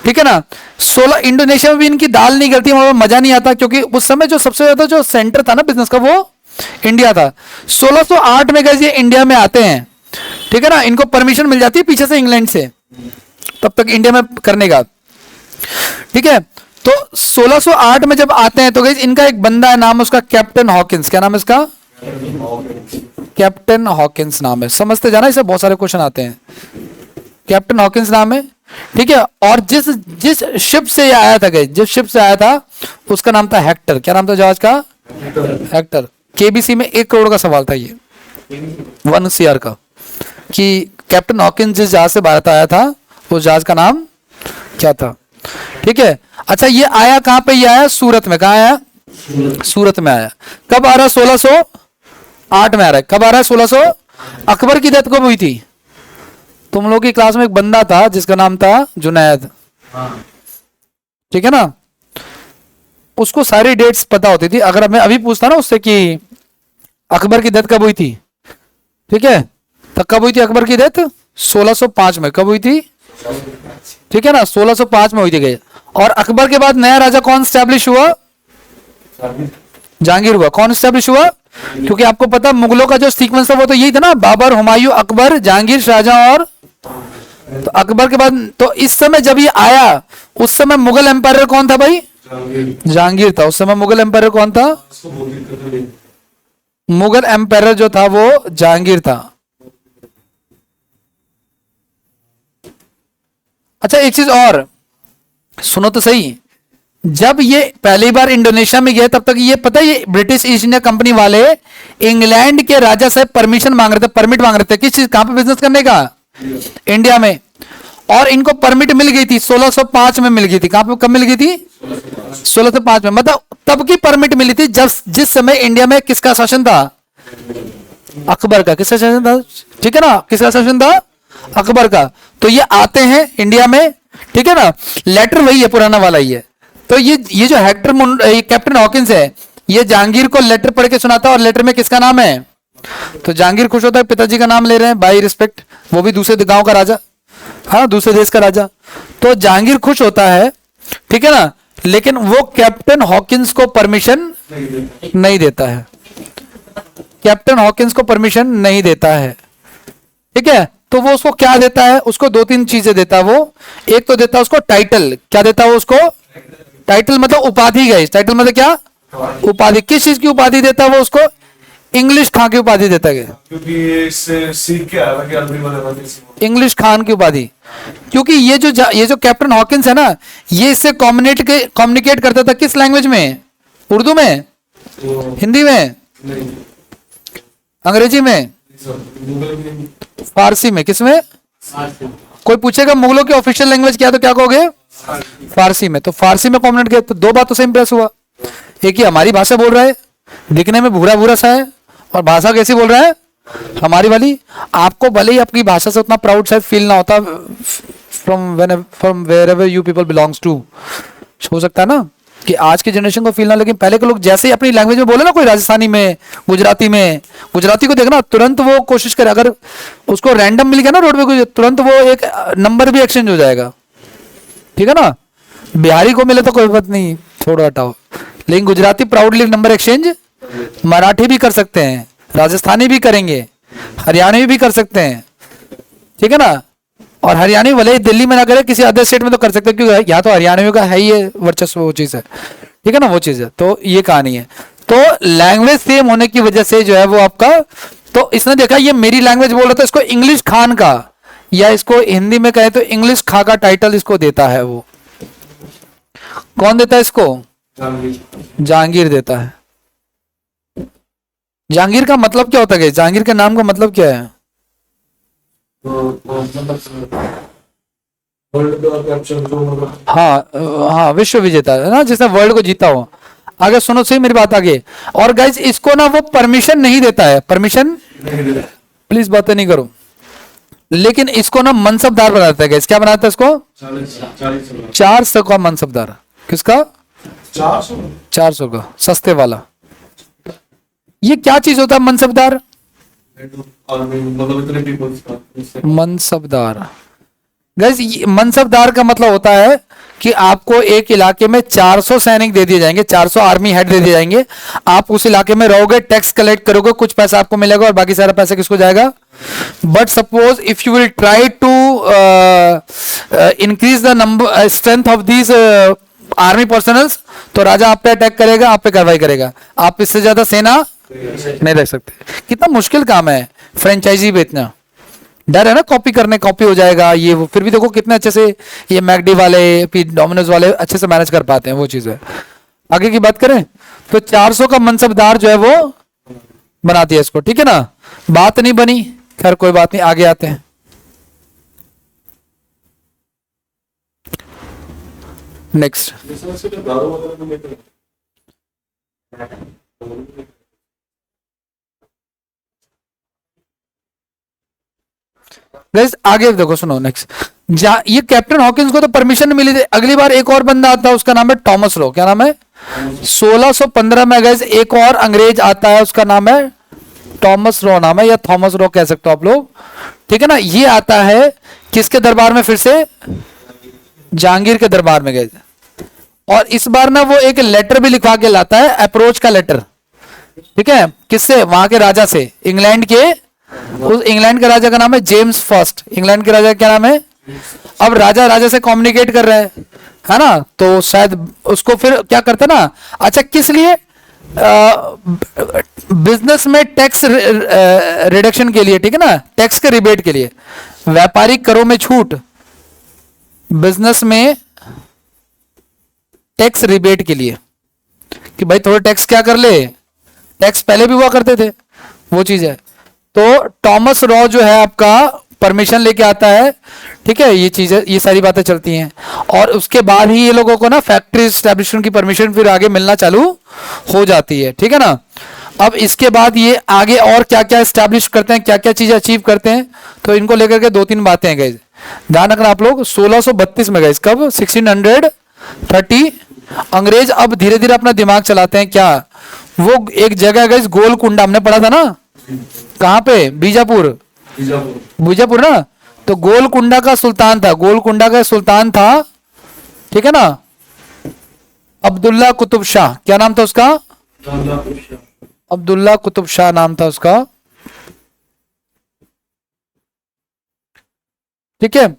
ठीक है ना। 16 इंडोनेशिया में भी इनकी दाल नहीं गलती, वहां मजा नहीं आता, क्योंकि उस समय जो सबसे ज्यादा जो सेंटर था ना बिजनेस का वो इंडिया था। 1608 में गए ये इंडिया में आते हैं। ठीक है ना, इनको परमिशन मिल जाती है पीछे से इंग्लैंड से, तब तक इंडिया में करने का। ठीक है, तो 1608 में जब आते हैं तो गई इनका एक बंदा है, नाम उसका कैप्टन हॉकिंस। क्या नाम है इसका? कैप्टन हॉकिंस नाम है। समझते जाना, इससे बहुत सारे क्वेश्चन आते हैं। कैप्टन हॉकिंस नाम है। ठीक है, और जिस शिप से ये आया था गई, जिस शिप से आया था उसका नाम था हेक्टर। क्या नाम था जहाज का? हेक्टर। केबीसी में 1 करोड़ का सवाल था ये, 1 CR का, कि कैप्टन हॉकिंस जिस जहाज से भारत आया था उस जहाज का नाम क्या था। ठीक है। अच्छा, ये आया कहां पे? ये आया सूरत में। कहां आया? सूरत में आया। कब आ रहा? 1608 में आ रहा है। कब आ रहा है? 1600। अकबर की डेथ कब हुई थी? तुम लोग की क्लास में एक बंदा था जिसका नाम था जुनैद। ठीक है ना, उसको सारी डेट्स पता होती थी। अगर मैं अभी पूछता ना उससे कि अकबर की डेथ कब हुई थी, ठीक है, तब कब हुई थी अकबर की डेथ? 1605 में। कब हुई थी? ठीक है ना, 1605 में हुई थी गई। और अकबर के बाद नया राजा कौन स्टैब्लिश हुआ? जहांगीर हुआ। कौन स्टैब्लिश हुआ? क्योंकि आपको पता मुगलों का जो सीक्वेंस था वो तो यही था ना, बाबर, हुमायूं, अकबर, जहांगीर, शाहजहां। और तो अकबर के बाद तो इस समय जब ये आया उस समय मुगल एम्पायर कौन था भाई? जहांगीर था। उस समय मुगल एम्पायर कौन था? मुगल एम्पायर जो था वो जहांगीर था। अच्छा, एक चीज और सुनो तो सही, जब ये पहली बार इंडोनेशिया में गए तब तक ये पता है ये ब्रिटिश ईस्ट इंडिया कंपनी वाले इंग्लैंड के राजा से परमिशन मांग रहे थे, परमिट मांग रहे थे। किस चीज? कहां पे बिजनेस करने का? इंडिया में। और इनको परमिट मिल गई थी 1605 में मिल गई थी। कहां पे? कब मिल गई थी? 1605 में। मतलब तब की परमिट मिली थी जब जिस समय इंडिया में किसका शासन था? अकबर का। किसका शासन था? ठीक है ना, किसका शासन था? अकबर का। तो ये आते हैं इंडिया में। ठीक है ना, लेटर वही है, पुराना वाला ही है। तो ये जो हेक्टर कैप्टन हॉकिंस है, ये जहांगीर को लेटर पढ़ के सुनाता है, और लेटर में किसका नाम है? तो जहांगीर खुश होता है, पिताजी का नाम ले रहे हैं, बाई रिस्पेक्ट, वो भी दूसरे गांव का राजा, हाँ, दूसरे देश का राजा। तो जहांगीर खुश होता है। ठीक है ना, लेकिन वो कैप्टन हॉकिंस को परमिशन नहीं देता है। कैप्टन हॉकिंस को परमिशन नहीं देता है। ठीक है, तो वो उसको क्या देता है? उसको 2-3 चीजें देता है वो। एक तो देता है उसको टाइटल। क्या देता है वो उसको? टाइटल मतलब उपाधि। गई टाइटल मतलब क्या? उपाधि। किस चीज की उपाधि देता है वो उसको? इंग्लिश खान की उपाधि देता है। क्योंकि ये इससे सीख के आया था कि अरबी वाले इंग्लिश खान की उपाधि, क्योंकि ये जो कैप्टन हॉकिंस है ना, ये इससे कम्युनिकेट करता था किस लैंग्वेज में? उर्दू में, तो हिंदी में, नहीं, अंग्रेजी में, फारसी में। किस में? कोई पूछेगा मुगलों की ऑफिशियल लैंग्वेज क्या, तो क्या कहोगे? फारसी में। तो फारसी में कम्युनिकेट किया। तो 2 बातों से इंप्रेस हुआ। एक ही हमारी भाषा बोल रहा है, दिखने में भूरा भूरा सा है, और भाषा कैसी बोल रहा है, हमारी वाली। आपको भले ही अपनी भाषा से उतना प्राउड शायद फील ना होता, from wherever you people belongs to, हो सकता है ना कि आज के जनरेशन को फील ना, लेकिन पहले के लोग जैसे ही अपनी लैंग्वेज में बोले ना, कोई राजस्थानी में, गुजराती में, गुजराती को देखना तुरंत वो कोशिश करे, अगर उसको रैंडम मिल गया ना रोड पे कोई, तुरंत वो एक नंबर भी एक्सचेंज हो जाएगा, ठीक है ना। बिहारी को मिले तो कोई बात नहीं, छोड़ो हटाओ, लेकिन Gujarati proudly number exchange, Marathi भी कर सकते हैं, राजस्थानी भी करेंगे, हरियाणवी भी कर सकते हैं, ठीक है ना। और हरियाणवी भले ही दिल्ली में ना करे, किसी अदर स्टेट में तो कर सकते हैं, क्योंकि यहाँ तो हरियाणवी का है ही ये वर्चस्व, वो चीज़ है, ठीक है ना, वो चीज़ है। तो ये कहानी है। तो लैंग्वेज सेम होने की वजह से जो है वो आपका, तो इसने देखा ये मेरी लैंग्वेज बोल रहा था, इसको इंग्लिश खान का, या इसको हिंदी में कहे तो इंग्लिश खा का टाइटल इसको देता है। वो कौन देता है इसको? जहांगीर देता है। जहांगीर का मतलब क्या होता है? जहांगीर के नाम का मतलब क्या है? हाँ हाँ, विश्व विजेता है ना, जिसने वर्ल्ड को जीता हो। आगे सुनो सही मेरी बात आगे। और गाइज इसको ना वो परमिशन नहीं देता है, परमिशन प्लीज बातें नहीं करो, लेकिन इसको ना मनसबदार बनाता है। गाइज क्या बनाता है इसको? 400 का मनसबदार। किसका? 400 का, सस्ते वाला। ये क्या चीज होता है मनसबदार? मनसबदार गाइस, मनसबदार का मतलब होता है कि आपको एक इलाके में 400 सैनिक दे दिए जाएंगे, 400 आर्मी हेड दे दिए जाएंगे, आप उस इलाके में रहोगे, टैक्स कलेक्ट करोगे, कुछ पैसा आपको मिलेगा और बाकी सारा पैसा किसको जाएगा? But suppose if you will try to increase the number strength of these army personnels, तो राजा आप पे अटैक करेगा, आप पे कार्रवाई करेगा, आप इससे ज्यादा सेना नहीं रख सकते। कितना मुश्किल काम है फ्रेंचाइजी बेचना। डर है ना कॉपी करने, कॉपी हो जाएगा ये वो, फिर भी देखो कितने अच्छे से ये मैकडी वाले, डोमिनोज वाले अच्छे से मैनेज कर पाते हैं, वो चीज है। आगे की बात करें तो 400 का मनसबदार जो है वो बनाती है इसको, ठीक है ना। बात नहीं बनी, खैर कोई बात नहीं, आगे आते हैं। नेक्स्ट गाइस आगे देखो, सुनो नेक्स्ट। ये कैप्टन हॉकिंस को तो परमिशन मिली थी, अगली बार एक और बंदा आता है, उसका नाम है टॉमस लो। क्या नाम है? 1615 में गाइस एक और अंग्रेज आता है, उसका नाम है टॉमस रो नाम है, या थॉमस रो कह सकते हो आप लोग, ठीक है ना। ये आता है किसके दरबार में? फिर से जहांगीर के दरबार में गए। और इस बार ना वो एक लेटर भी लिखवा के लाता है, अप्रोच का लेटर, ठीक है। किससे? वहां के राजा से, इंग्लैंड के। उस इंग्लैंड के राजा का नाम है जेम्स फर्स्ट। इंग्लैंड के राजा क्या नाम है? अब राजा राजा से कम्युनिकेट कर रहे हैं, है ना, तो शायद उसको फिर क्या करते ना, अच्छा किस लिए? बिजनेस में टैक्स रिडक्शन के लिए, ठीक है ना, टैक्स के रिबेट के लिए, व्यापारिक करों में छूट, बिजनेस में टैक्स रिबेट के लिए, कि भाई थोड़ा टैक्स क्या कर ले, टैक्स पहले भी हुआ करते थे, वो चीज है। तो टॉमस रॉ जो है आपका परमिशन लेके आता है, ठीक है, ये चीजें, ये सारी बातें चलती हैं। और उसके बाद ही ये लोगों को ना फैक्ट्री एस्टेब्लिशमेंट की परमिशन फिर आगे मिलना चालू हो जाती है, ठीक है ना। अब इसके बाद ये आगे और क्या क्या एस्टेब्लिश करते हैं, क्या क्या चीजें अचीव करते हैं, तो इनको लेकर के 2-3 बातें हैं गाइस, ध्यान रखना आप लोग। 1632 में गाइस, कब? 1630 अंग्रेज अब धीरे धीरे अपना दिमाग चलाते हैं। क्या? वो एक जगह गाइस गोलकुंडा, हमने पढ़ा था ना, कहां पे? बीजापुर, बीजापुर ना। तो गोलकुंडा का सुल्तान था, गोलकुंडा का सुल्तान था, ठीक है ना, अब्दुल्ला कुतुब शाह। क्या नाम था उसका? अब्दुल्ला कुतुब शाह नाम था उसका, ठीक है।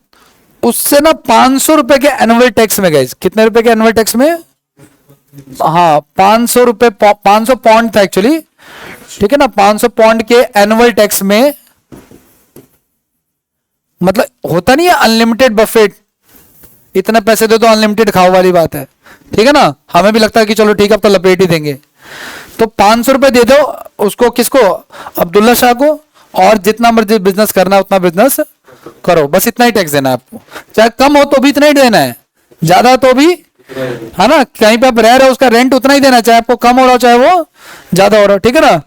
उससे ना 500 रुपए के एनुअल टैक्स में गए। कितने रुपए के एनुअल टैक्स में? हाँ 500 रुपए, 500 पौंड था एक्चुअली, ठीक है ना, 500 पौंड के एनुअल टैक्स में। मतलब होता नहीं है अनलिमिटेड बफेट, इतने पैसे दे तो अनलिमिटेड खाओ वाली बात है, ठीक है ना। हमें भी लगता है कि चलो ठीक है अब तो लपेट ही देंगे, तो 500 रुपए दे दो उसको, किसको? अब्दुल्ला शाह को, और जितना मर्जी बिजनेस करना है उतना बिजनेस करो, बस इतना ही टैक्स देना है आपको, चाहे कम हो तो भी इतना ही देना है, ज्यादा तो भी है ना, कहीं पे आप रह रहे हो उसका रेंट उतना ही देना, चाहे आपको कम हो रहा हो चाहे वो ज्यादा हो रहा हो, ठीक है ना।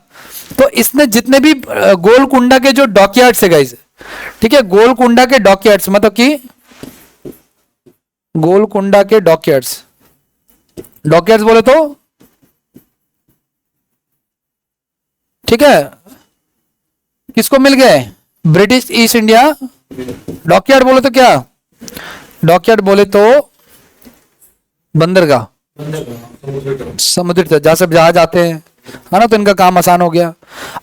तो इसने जितने भी गोलकुंडा के जो डॉकयार्ड्स है गाइस, ठीक है, गोलकुंडा के डॉकयार्ड्स मतलब कि गोलकुंडा के डॉकयार्ड्स, डॉकयार्ड्स बोले तो ठीक है, किसको मिल गए, ब्रिटिश ईस्ट इंडिया। डॉकयार्ड बोले तो क्या, डॉकयार्ड बोले तो बंदरगाह, समुद्र तट जहां से जहाज आते हैं, है ना, तो इनका काम आसान हो गया।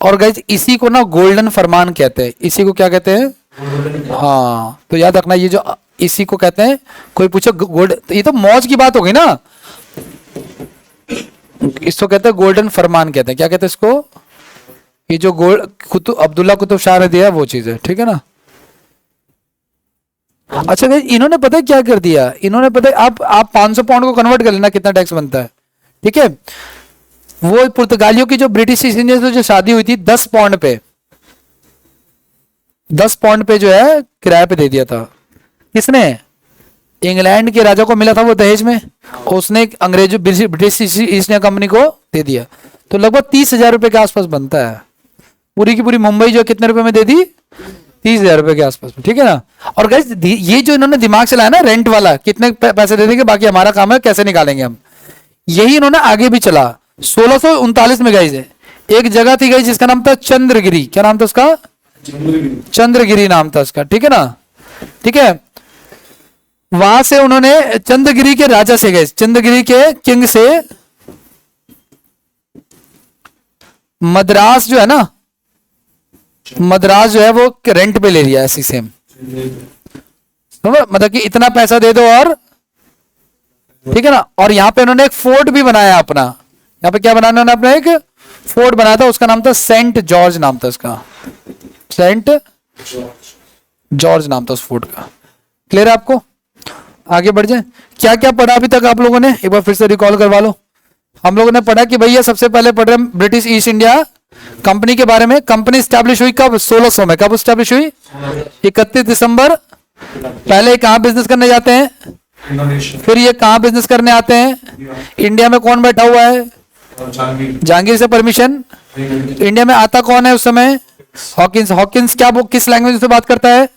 और गाइस इसी को ना गोल्डन फरमान कहते हैं, इसी को क्या कहते हैं, हाँ तो याद रखना ये जो इसी को कहते हैं, कोई पूछो गोल्ड, ये तो मौज की बात हो गई ना, इसको कहते हैं गोल्डन फरमान कहते हैं, क्या कहते हैं इसको, ये जो गोल्ड कुतुब अब्दुल्ला कुतुब शाह ने दिया वो चीज है, ठीक है ना। अच्छा गाइस इन्होंने पता है क्या कर दिया, इन्होंने पता है आप 500 पाउंड को कन्वर्ट कर लेना कितना टैक्स बनता है, ठीक है। वो पुर्तगालियों की जो ब्रिटिश ईस्ट इंडिया से जो शादी हुई थी 10 पाउंड पे, 10 पाउंड पे जो है किराए पे दे दिया था, किसने, इंग्लैंड के राजा को मिला था वो दहेज में, उसने अंग्रेजों ब्रिटिश ईस्ट इंडिया कंपनी को दे दिया, तो लगभग 30,000 रुपए के आसपास बनता है। पूरी की पूरी मुंबई जो कितने रुपए में दे दी, 30,000 रुपए के आसपास, ठीक है ना। और गाइस ये जो इन्होंने दिमाग चलाया ना रेंट वाला, कितने पैसे दे देंगे बाकी हमारा काम है कैसे निकालेंगे हम, यही इन्होंने आगे भी चला। 1639 में गाइस एक जगह थी गाइस जिसका नाम था चंद्रगिरी, क्या नाम था उसका, चंद्रगिरी नाम था उसका, ठीक है ना, ठीक है। वहां से उन्होंने चंद्रगिरी के राजा से गए, चंद्रगिरी के किंग से मद्रास जो है ना, मद्रास जो है वो रेंट पे ले लिया ऐसी सेम, मतलब कि इतना पैसा दे दो और, ठीक है ना। और यहां पे उन्होंने एक फोर्ट भी बनाया अपना, यहां पे क्या बनाया उन्होंने अपना, एक फोर्ट बनाया था, उसका नाम था सेंट जॉर्ज नाम था उसका, सेंट जॉर्ज नाम था उस फोर्ट का। क्लियर है आपको, आगे बढ़ जाए। क्या क्या पढ़ा अभी तक आप लोगों ने, एक बार फिर से रिकॉल करवा लो। हम लोगों ने पढ़ा कि भैया सबसे पहले पढ़ रहे हैं ब्रिटिश ईस्ट इंडिया कंपनी के बारे में। कंपनी स्टैब्लिश हुई कब, 1600 में, कब स्टैब्लिश हुई, 31 दिसंबर। पहले कहां बिजनेस करने जाते हैं, फिर ये कहां बिजनेस करने आते हैं, इंडिया में कौन बैठा हुआ है, जहांगीर से परमिशन। इंडिया में आता कौन है उस समय, हॉकिंस। हॉकिंस क्या वो किस लैंग्वेज से बात करता है,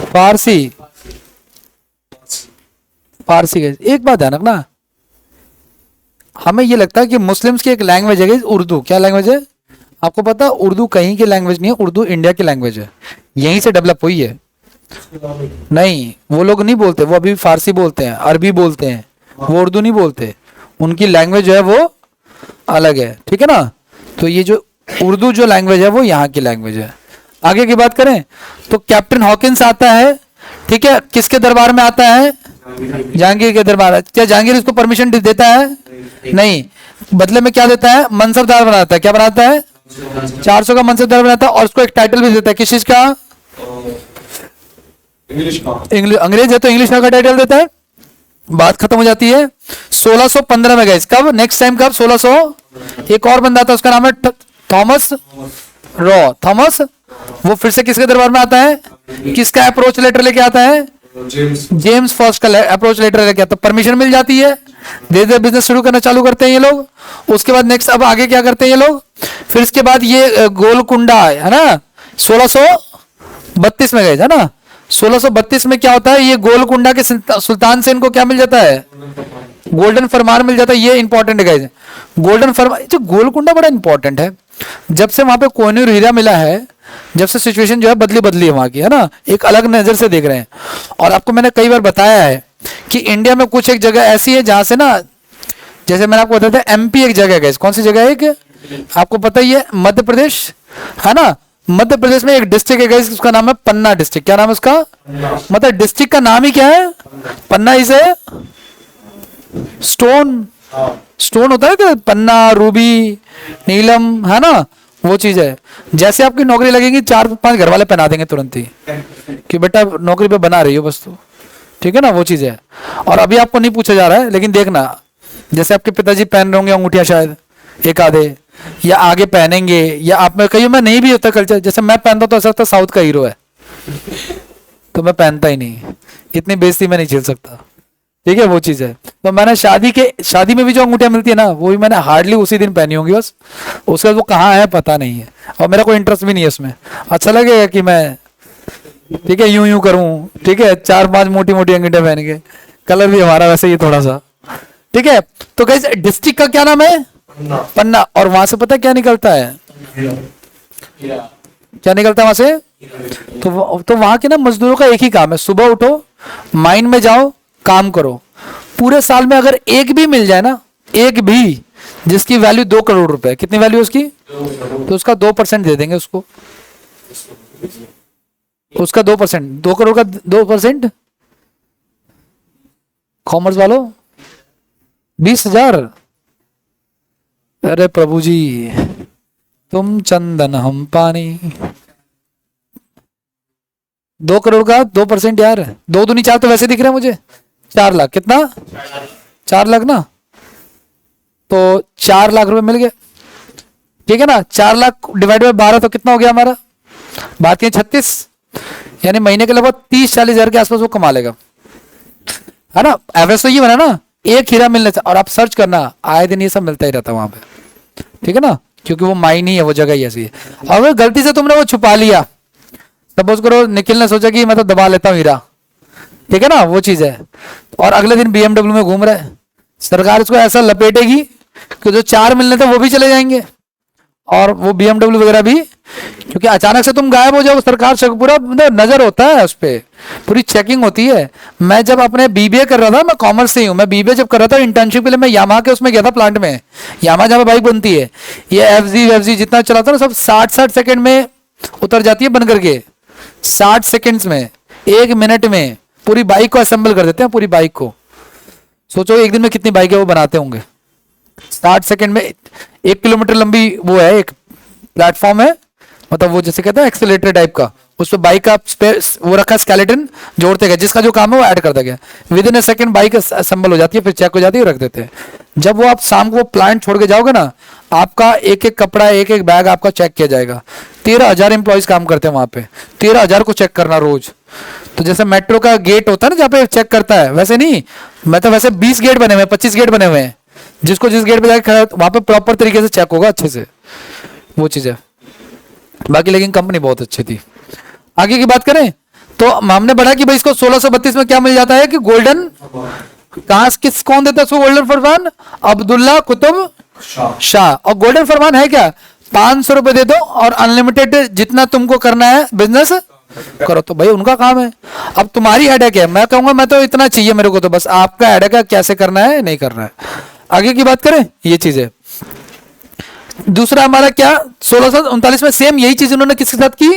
फारसी, फारसी। एक बात ध्यान रखना, हमें ये लगता है कि मुस्लिम्स की एक लैंग्वेज है उर्दू, क्या लैंग्वेज है आपको पता, उर्दू कहीं की लैंग्वेज नहीं है, उर्दू इंडिया की लैंग्वेज है, यहीं से डेवलप हुई है। नहीं वो लोग नहीं बोलते, वो अभी फारसी बोलते हैं, अरबी बोलते हैं, वो उर्दू नहीं बोलते, उनकी लैंग्वेज जो है वो अलग है, ठीक है ना। तो ये जो उर्दू जो लैंग्वेज है वो यहाँ की लैंग्वेज है। आगे की बात करें तो कैप्टन हॉकिंस आता है, ठीक है, किसके दरबार में आता है, जहांगीर के दरबार। क्या जहांगीर इसको परमिशन देता है, नहीं, बदले में क्या देता है, मनसबदार बनाता है, क्या बनाता है, 400 का मनसबदार बनाता है, और उसको एक टाइटल भी देता है, किस चीज का, इंग्लिश, अंग्रेज है तो इंग्लिश का टाइटल देता है। बात खत्म हो जाती है। 1615 में गए, कब नेक्स्ट टाइम कब, 1600, एक और बंदा था उसका नाम है थॉमस रॉ, थॉमस, वो फिर से किसके दरबार में आता है, किसका अप्रोच लेटर लेके आता है, जेम्स फर्स्ट का अप्रोच लेटर लेके आता है, परमिशन मिल जाती है, धीरे धीरे बिजनेस शुरू करना चालू करते हैं ये लोग। उसके बाद नेक्स्ट अब आगे क्या करते हैं ये लोग, फिर इसके बाद ये गोलकुंडा है ना, 1632 में गए है ना, 1632 में क्या होता है, ये गोलकुंडा के सुल्तान से इनको क्या मिल जाता है, गोल्डन फरमान मिल जाता है। ये इंपॉर्टेंट है गाइस, गोल्डन फरमान, जो गोलकुंडा बड़ा इंपॉर्टेंट है। जब से वहां पे कोहिनूर हीरा मिला है, जब से सिचुएशन जो है बदली है वहां की, है ना, एक अलग नजर से देख रहे हैं। और आपको मैंने कई बार बताया है कि इंडिया में कुछ एक जगह ऐसी है जहां से ना, जैसे मैंने आपको बताया था एमपी एक जगह है, कौन सी जगह है, एक आपको पता ही है, मध्य प्रदेश है ना, मध्य प्रदेश में एक डिस्ट्रिक्ट है उसका नाम है पन्ना डिस्ट्रिक्ट। क्या नाम है उसका, मतलब डिस्ट्रिक्ट का नाम ही क्या है, पन्ना। इसे स्टोन, स्टोन होता है ना, पन्ना, रूबी, नीलम, है ना, वो चीज है। जैसे आपकी नौकरी लगेगी 4-5 घर वाले पहना देंगे तुरंत ही कि बेटा नौकरी पे बना रही हो बस, तो ठीक है ना, वो चीज है। और अभी आपको नहीं पूछा जा रहा है, लेकिन देखना जैसे आपके पिताजी पहन रहे होंगे अंगूठिया शायद एक आधे, या आगे पहनेंगे, या आप में कहीं में नहीं भी होता कल्चर, जैसे मैं पहनता तो ऐसा लगता साउथ का हीरो है, तो मैं पहनता ही नहीं, इतनी बेइज्जती मैं नहीं झेल सकता, ठीक है, वो चीज है। तो मैंने शादी में भी जो अंगूठियां मिलती है ना, वो भी मैंने हार्डली उसी दिन पहनी होंगी बस। उसके बाद वो कहाँ है पता नहीं है, और मेरा कोई इंटरेस्ट भी नहीं है उसमें। अच्छा लगेगा कि मैं, ठीक है, यूं यूं करूं, ठीक है, 4-5 मोटी मोटी अंगूठियां पहन के। कलर भी हमारा वैसे ही थोड़ा सा, ठीक है। तो गाइस डिस्ट्रिक्ट का क्या नाम है? पन्ना। और वहां से पता है क्या निकलता है? क्या निकलता है वहां से? तो वहां के ना मजदूरों का एक ही काम है, सुबह उठो, माइन में जाओ, काम करो। पूरे साल में अगर एक भी मिल जाए ना, एक भी, जिसकी वैल्यू 2 करोड़ रुपए, कितनी वैल्यू है उसकी? तो उसका 2% दे देंगे उसको। उसका 2%, 2 करोड़ का 2%, कॉमर्स वालों 20,000। अरे प्रभु जी, तुम चंदन हम पानी। 2 करोड़ का 2% यार, 2 दूनी 4 तो वैसे दिख रहा है मुझे। 4 लाख, कितना? 4 लाख ना, तो 4 लाख रुपए मिल गए, ठीक है ना। 4 लाख डिवाइड बाय 12 तो कितना हो गया हमारा? बात की 36, यानी महीने के लगभग 30-40 हजार के आसपास वो कमा लेगा, है ना। एवरेज तो ये बना ना, एक हीरा मिलने से। और आप सर्च करना, आए दिन ये सब मिलता ही रहता है वहां पे, ठीक है ना, क्योंकि वो माइन ही है, वो जगह ही ऐसी है। अगर गलती से तुमने वो छुपा लिया, सपोज करो निखिल ने सोचा कि मैं तो दबा लेता हूँ हीरा, ठीक है ना, वो चीज है। और अगले दिन BMW में घूम रहा है, सरकार इसको ऐसा लपेटेगी कि जो 4 मिलने थे वो भी चले जाएंगे, और वो BMW वगैरह भी। क्योंकि अचानक से तुम गायब हो जाओ, सरकार से पूरा नजर होता है उस पर, पूरी चेकिंग होती है। मैं जब अपने BBA कर रहा था, मैं कॉमर्स से ही हूँ, मैं BBA जब कर रहा था इंटर्नशिप के लिए, मैं यामाहा के उसमें गया था प्लांट में, यामाहा जहाँ पे बाइक बनती है। ये FZ जितना चलाता है ना, सब 60-60 सेकंड में उतर जाती है बन करके, 60 सेकंड्स में, 1 मिनट में पूरी बाइक को असेंबल कर देते हैं, पूरी बाइक को। सोचो एक दिन में कितनी बाइकें वो बनाते होंगे। 60 सेकंड में 1 किलोमीटर लंबी वो है, एक प्लेटफॉर्म है, मतलब वो जैसे कहते हैं एक्सेलेटर टाइप का, उस पर बाइक का वो रखा, स्केलेटन जोड़ते गए, जिसका जो काम है वो ऐड करता गया। With in A second bike assemble हो जाती है, फिर चेक हो जाती है, रख देते हैं। जब वो आप शाम को प्लांट छोड़ के जाओगे ना, आपका एक एक कपड़ा, एक एक बैग आपका चेक किया जाएगा। 13,000 एम्प्लॉयज काम करते हैं वहां पे, 13,000 को चेक करना रोज। तो जैसे मेट्रो का गेट होता है ना जहाँ पे चेक करता है, वैसे नहीं, मैं तो वैसे 20 गेट बने हुए हैं, 25 गेट बने हुए हैं, जिसको जिस गेट पे जाके खड़ा वहां पे प्रॉपर तरीके से चेक होगा अच्छे से, वो चीज है। बाकी लेकिन कंपनी बहुत अच्छी थी। आगे की बात करें तो हमने बढ़ा कि भाई इसको 1632 में क्या मिल जाता है कि गोल्डन, कहां कौन देता है उसको गोल्डन फरमान? अब्दुल्ला कुतुब शाह। और गोल्डन फरमान है क्या? 500 रुपए दे दो और अनलिमिटेड जितना तुमको करना है बिजनेस करो। तो भाई उनका काम है, अब तुम्हारी हेडेक है। मैं कहूंगा मैं तो इतना चाहिए मेरे को, तो बस आपका हेडेक है कैसे करना है नहीं करना है। आगे की बात करें, ये चीज है। दूसरा हमारा क्या, 1639 में सेम यही चीज उन्होंने किसके साथ की?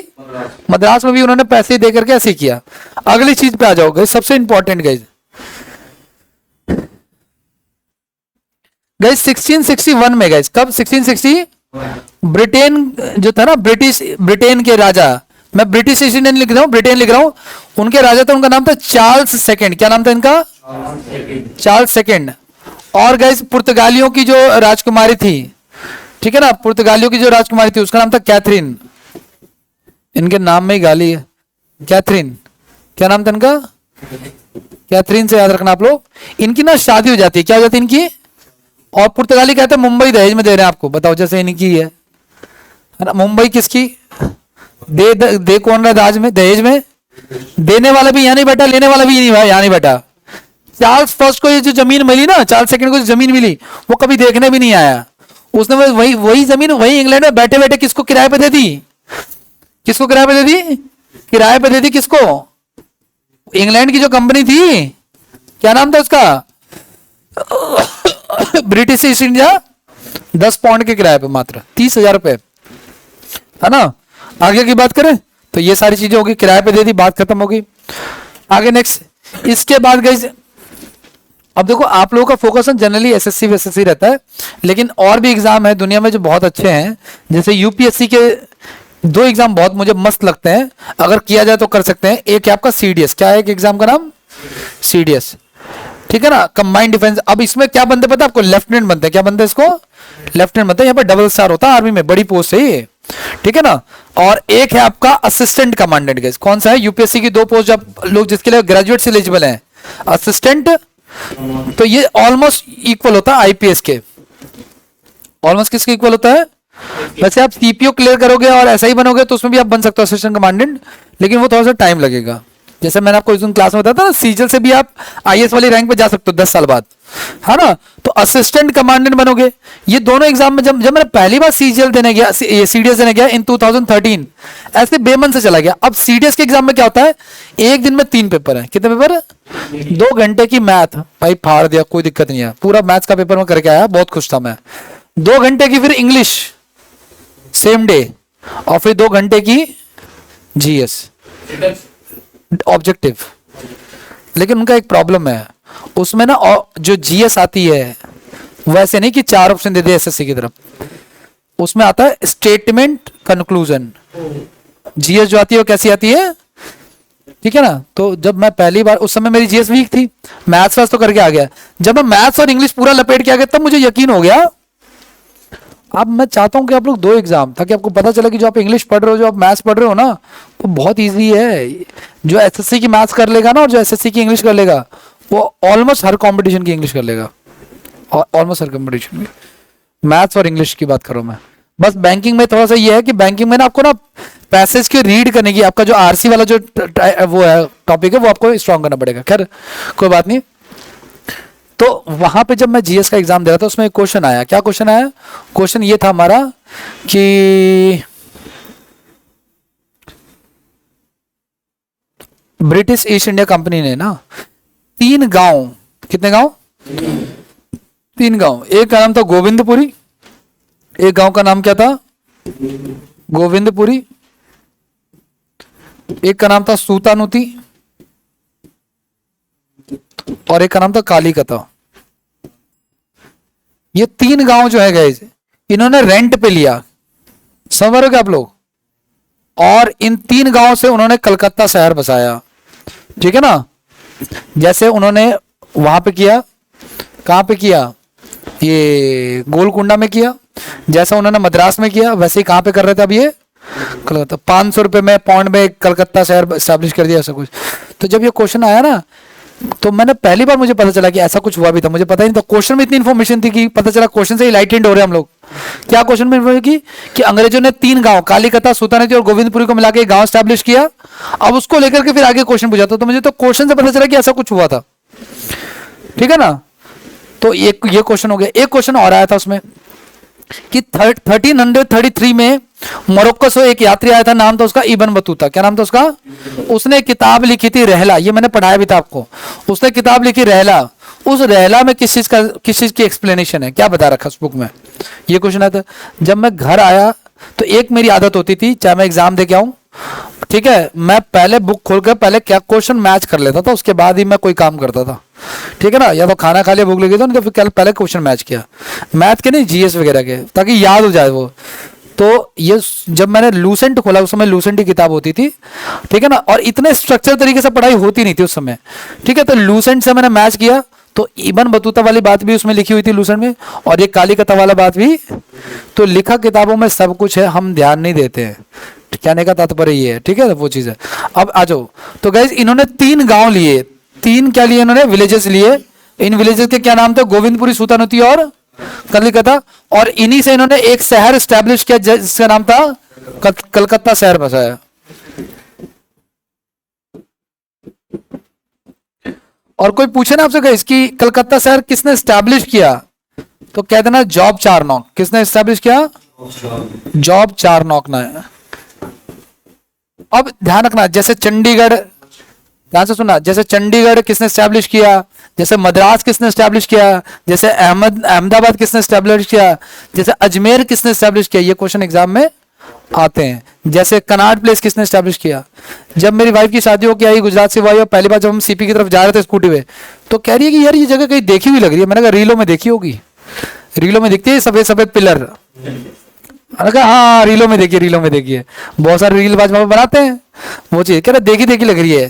मद्रास में भी उन्होंने पैसे दे करके ऐसे किया। अगली चीज पे आ जाओ गाइस, सबसे इंपॉर्टेंट गाइस, 1661 में गाइस, कब? 1660, ब्रिटेन जो था ना, ब्रिटेन के राजा, मैं ब्रिटिश इंडियन लिख रहा हूं, ब्रिटेन लिख रहा हूं, उनके राजा थे, उनका नाम था चार्ल्स सेकंड। क्या नाम था इनका? Charles second. और गाइस पुर्तगालियों की जो राजकुमारी थी, ठीक है ना, पुर्तगालियों की जो राजकुमारी थी उसका नाम था कैथरीन। इनके नाम में ही गाली है, कैथरीन। क्या नाम था इनका? कैथरीन से याद रखना आप लोग। इनकी ना शादी हो जाती है, क्या हो जाती है इनकी? और पुर्तगाली कहते हैं मुंबई दहेज में दे रहे हैं आपको, बताओ, जैसे इनकी है ना। मुंबई किसकी दे कौन रहा दहेज में? देने वाला भी यहाँ नहीं बैठा, लेने वाला भी यहाँ नहीं बैठा। चार्ल्स फर्स्ट को ये जो जमीन मिली ना, चार्ल्स सेकंड को जो जमीन मिली, वो कभी देखने भी नहीं आया। उसने वही जमीन वही इंग्लैंड में बैठे बैठे किसको किराए पे दे दी? किसको किराए पे दे दी? किराए पे दे दी किसको? इंग्लैंड की जो कंपनी थी, क्या नाम था उसका? British east India. 10 पाउंड के किराए पे, मात्र 30,000 रुपए, है ना। आगे की बात करें तो ये सारी चीजें होगी, किराए पे दे दी, बात खत्म होगी। आगे नेक्स्ट, इसके बाद गई, अब देखो आप लोगों का फोकस जनरली एसएससी रहता है, लेकिन और भी एग्जाम है दुनिया में जो बहुत अच्छे हैं। जैसे यूपीएससी के 2 एग्जाम बहुत मुझे मस्त लगते हैं, अगर किया जाए तो कर सकते हैं। एक है आपका सीडीएस, क्या है एक एग्जाम का नाम? सीडीएस, ठीक है ना, कंबाइंड डिफेंस। अब इसमें क्या बनते पता है आपको? लेफ्टिनेंट बनते हैं। क्या बनते हैं इसको? लेफ्टिनेंट बनते हैं। यहाँ पर डबल स्टार होता है आर्मी में, बड़ी पोस्ट है ये, ठीक है ना। और एक है आपका असिस्टेंट कमांडेंट। कौन सा है? यूपीएससी की 2 पोस्ट जब लोग जिसके लिए ग्रेजुएट से एलिजिबल है, असिस्टेंट तो ये ऑलमोस्ट इक्वल होता है आईपीएस के, ऑलमोस्ट किसके इक्वल होता है। वैसे आप सीपीओ क्लियर करोगे और ऐसा ही बनोगे तो उसमें भी आप बन सकते हो असिस्टेंट कमांडेंट, लेकिन वो थोड़ा सा टाइम लगेगा। जैसे मैंने आपको इस दिन क्लास में बताया था ना, सीजल से भी आप आईएएस वाली रैंक पे जा सकते हो 10 साल बाद, है ना। तो असिस्टेंट कमांडेंट बनोगे। ये दोनों एग्जाम में जब मैंने पहली बार सीजीएल देने गया, सीडीएस देने गया इन 2013, ऐसे बेमन से चला गया। अब सीडीएस के एग्जाम में क्या होता है, एक दिन में 3 पेपर है। कितने पेपर है? 2 घंटे की मैथ, भाई फाड़ दिया, कोई दिक्कत नहीं है, पूरा मैथ्स का पेपर में करके आया, बहुत खुश था मैं। 2 घंटे की फिर इंग्लिश सेम डे, और फिर 2 घंटे की जीएस ऑब्जेक्टिव। लेकिन उनका एक प्रॉब्लम है उसमें ना, जो जीएस आती है वैसे नहीं कि 4 ऑप्शन दे दे एसएससी की तरफ, उसमें आता है स्टेटमेंट कंक्लूजन। जीएस जो आती है वो कैसी आती है, ठीक है ना। तो जब मैं पहली बार, उस समय मेरी जीएस वीक थी, मैथ्स वास तो करके आ गया, जब मैं मैथ्स और इंग्लिश पूरा लपेट के आ गया तब मुझे यकीन हो गया। अब मैं चाहता हूं कि आप लोग 2 एग्जाम, ताकि आपको पता चले कि जो आप इंग्लिश पढ़ रहे हो, जो आप मैथ्स पढ़ रहे हो ना, वो बहुत इजी है। जो एसएससी की मैथ्स कर लेगा ना, और जो एसएससी की इंग्लिश कर लेगा, वो ऑलमोस्ट हर कंपटीशन की इंग्लिश कर लेगा, ऑलमोस्ट हर कंपटीशन की। मैथ्स और इंग्लिश की बात करो मैं। बस बैंकिंग में थोड़ा सा ये है कि बैंकिंग में ना आपको ना पैसेज के रीड करने की, आपका जो आरसी वाला जो वो है टॉपिक है, वो आपको स्ट्रॉन्ग करना पड़ेगा। खैर कोई बात नहीं। तो वहां पे जब मैं जीएस का एग्जाम दे रहा था, उसमें एक क्वेश्चन आया। क्या क्वेश्चन आया? क्वेश्चन ये था हमारा कि ब्रिटिश ईस्ट इंडिया कंपनी ने ना 3 गांव, कितने गांव? 3 गांव। एक का नाम था गोविंदपुरी, एक गांव का नाम क्या था? गोविंदपुरी, एक का नाम था सूतानुती, और एक का नाम था कालीकता। ये 3 गांव जो है गाइस, इन्होंने रेंट पे लिया, समझ रहे हो क्या आप लोग? और इन 3 गांव से उन्होंने कलकत्ता शहर बसाया, ठीक है ना। जैसे उन्होंने वहां पे किया, कहां पे किया? ये गोलकुंडा में किया। जैसा उन्होंने मद्रास में किया, वैसे ही कहां पे कर रहे थे अब ये? कलकत्ता। 500 रुपए में पाउंड में कलकत्ता शहर स्टैब्लिश कर दिया, ऐसा कुछ। तो जब ये क्वेश्चन आया ना, तो मैंने पहली बार मुझे पता चला कि ऐसा कुछ हुआ भी था, मुझे पता ही नहीं था। क्वेश्चन में इतनी इन्फॉर्मेशन थी कि पता चला क्वेश्चन से ही लाइटेंड हो रहे हैं हम लोग। क्या क्वेश्चन में इन्फॉर्मेशन कि अंग्रेजों ने 3 गांव, कालीकता, सूतानुती और गोविंदपुरी को मिला के गांव स्टैब्लिश किया। अब उसको लेकर के फिर आगे क्वेश्चन पूछा था, तो मुझे तो क्वेश्चन से पता चला कि ऐसा कुछ हुआ था, ठीक है ना। तो ये क्वेश्चन हो गया। एक क्वेश्चन और आया था उसमें कि 1333 में मोरक्को से एक यात्री आया था, नाम था उसका इब्न बतूता। क्या नाम था उसका? उसने किताब लिखी थी रहला, ये मैंने पढ़ाया भी था आपको। उसने किताब लिखी रहला। उस रहला में किस चीज की एक्सप्लेनेशन है, क्या बता रखा उस बुक में? ये क्वेश्चन आया था। जब मैं घर आया तो एक मेरी आदत होती थी, चाहे मैं एग्जाम दे के आऊं, ठीक है, मैं पहले बुक खोलकर पहले क्या क्वेश्चन मैच कर लेता था, उसके बाद ही मैं कोई काम करता था, ठीक है ना। या तो खाना खा लिया, भूख लगी तो फिर पहले क्वेश्चन मैच किया, मैथ के नहीं, जीएस वगैरह के, ताकि याद हो जाए वो। तो ये जब मैंने लूसेंट खोला, उस समय लूसेंट की किताब होती थी, ठीक है ना, और इतने स्ट्रक्चर तरीके से पढ़ाई होती नहीं थी उस समय, ठीक है। तो लूसेंट से मैंने मैच किया, तो इब्न बतूता वाली बात भी उसमें लिखी हुई थी लूसेंट में, और ये कालीकता वाला बात भी। तो लिखा किताबों में सब कुछ है, हम ध्यान नहीं देते हैं, कहने का तात्पर्य ये है, ठीक है, वो चीज है। अब आ जाओ। तो गाइस इन्होंने 3 गांव लिए, 3 क्या लिए इन्होंने? विलेजेस लिए। इन विलेजेस के क्या नाम थे? गोविंदपुरी, सूतानुती और कलिकता। और इन्हीं से इन्होंने एक शहर स्टैब्लिश किया जिसका नाम था कलकत्ता शहर बसाया। और कोई पूछे ना आपसे गाइस कि कलकत्ता शहर किसने स्टैब्लिश किया, तो कह देना जॉब चारनॉक। किसने स्टैब्लिश किया? जॉब चारनॉक ने। अब ध्यान रखना, जैसे चंडीगढ़, ध्यान से सुनना, जैसे चंडीगढ़ किसने स्टैब्लिश किया, जैसे मद्रास किसने स्टैब्लिश किया, जैसे अहमदाबाद किसने स्टैब्लिश किया, जैसे अजमेर किसने स्टैब्लिश किया, ये क्वेश्चन एग्जाम में आते हैं। जैसे कनाट प्लेस किसने स्टैब्लिश किया। जब मेरी वाइफ की शादी होकर आई, गुजरात से आई, और पहली बार जब हम सीपी की तरफ जा रहे थे स्कूटी पे, तो कह रही है कि यार ये जगह कहीं देखी हुई लग रही है। मैंने कहा रीलों में देखी होगी, रीलों में दिखती है सफेद सफेद पिलर। हाँ रीलों में देखिए, रीलों में देखिए, बहुत सारे रील बाज बनाते हैं, वो चीज कह रहा देखी देखी लग रही है।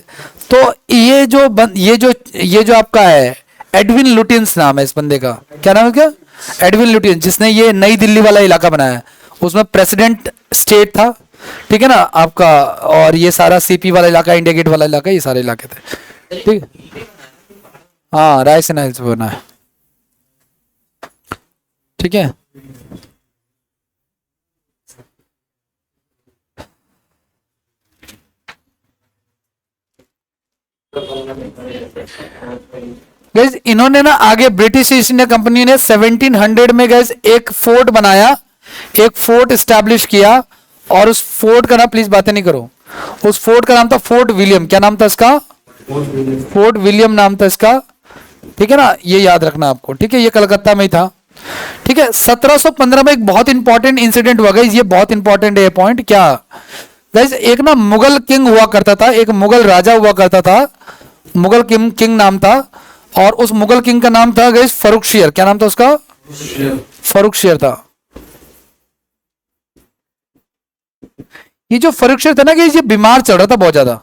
तो ये जो आपका है एडविन लुटियंस नाम है इस बंदे का। क्या नाम है क्या? एडविन लुटियंस, जिसने ये नई दिल्ली वाला इलाका बनाया। उसमें प्रेसिडेंट स्टेट था, ठीक है ना आपका, और ये सारा सीपी वाला इलाका, इंडिया गेट वाला इलाका, ये सारे इलाके थे, ठीक है। हाँ, राइसिनाइल से बना है। ठीक है, गाइस इन्होंने ना आगे ब्रिटिश ईस्ट इंडिया कंपनी ने 1700 में गाइस एक फोर्ट बनाया, एक फोर्ट स्टैब्लिश किया, और उस फोर्ट का नाम, प्लीज बातें नहीं करो, उस फोर्ट का नाम था फोर्ट विलियम। क्या नाम था इसका? फोर्ट विलियम नाम था इसका। ठीक है ना, ये याद रखना आपको। ठीक है, ये कलकत्ता में ही था। ठीक है, 1715 में एक बहुत इंपॉर्टेंट इंसिडेंट हुआ गाइस, ये बहुत इंपॉर्टेंट है ये पॉइंट। क्या गाइस, एक ना मुगल किंग हुआ करता था, एक मुगल राजा हुआ करता था, मुगल किंग नाम था, और उस मुगल किंग का नाम था गाइस फरुखशियर। क्या नाम था उसका? फरुखशियर था। ये जो फरुखशियर था ना गाइस, ये बीमार चल रहा था बहुत ज्यादा,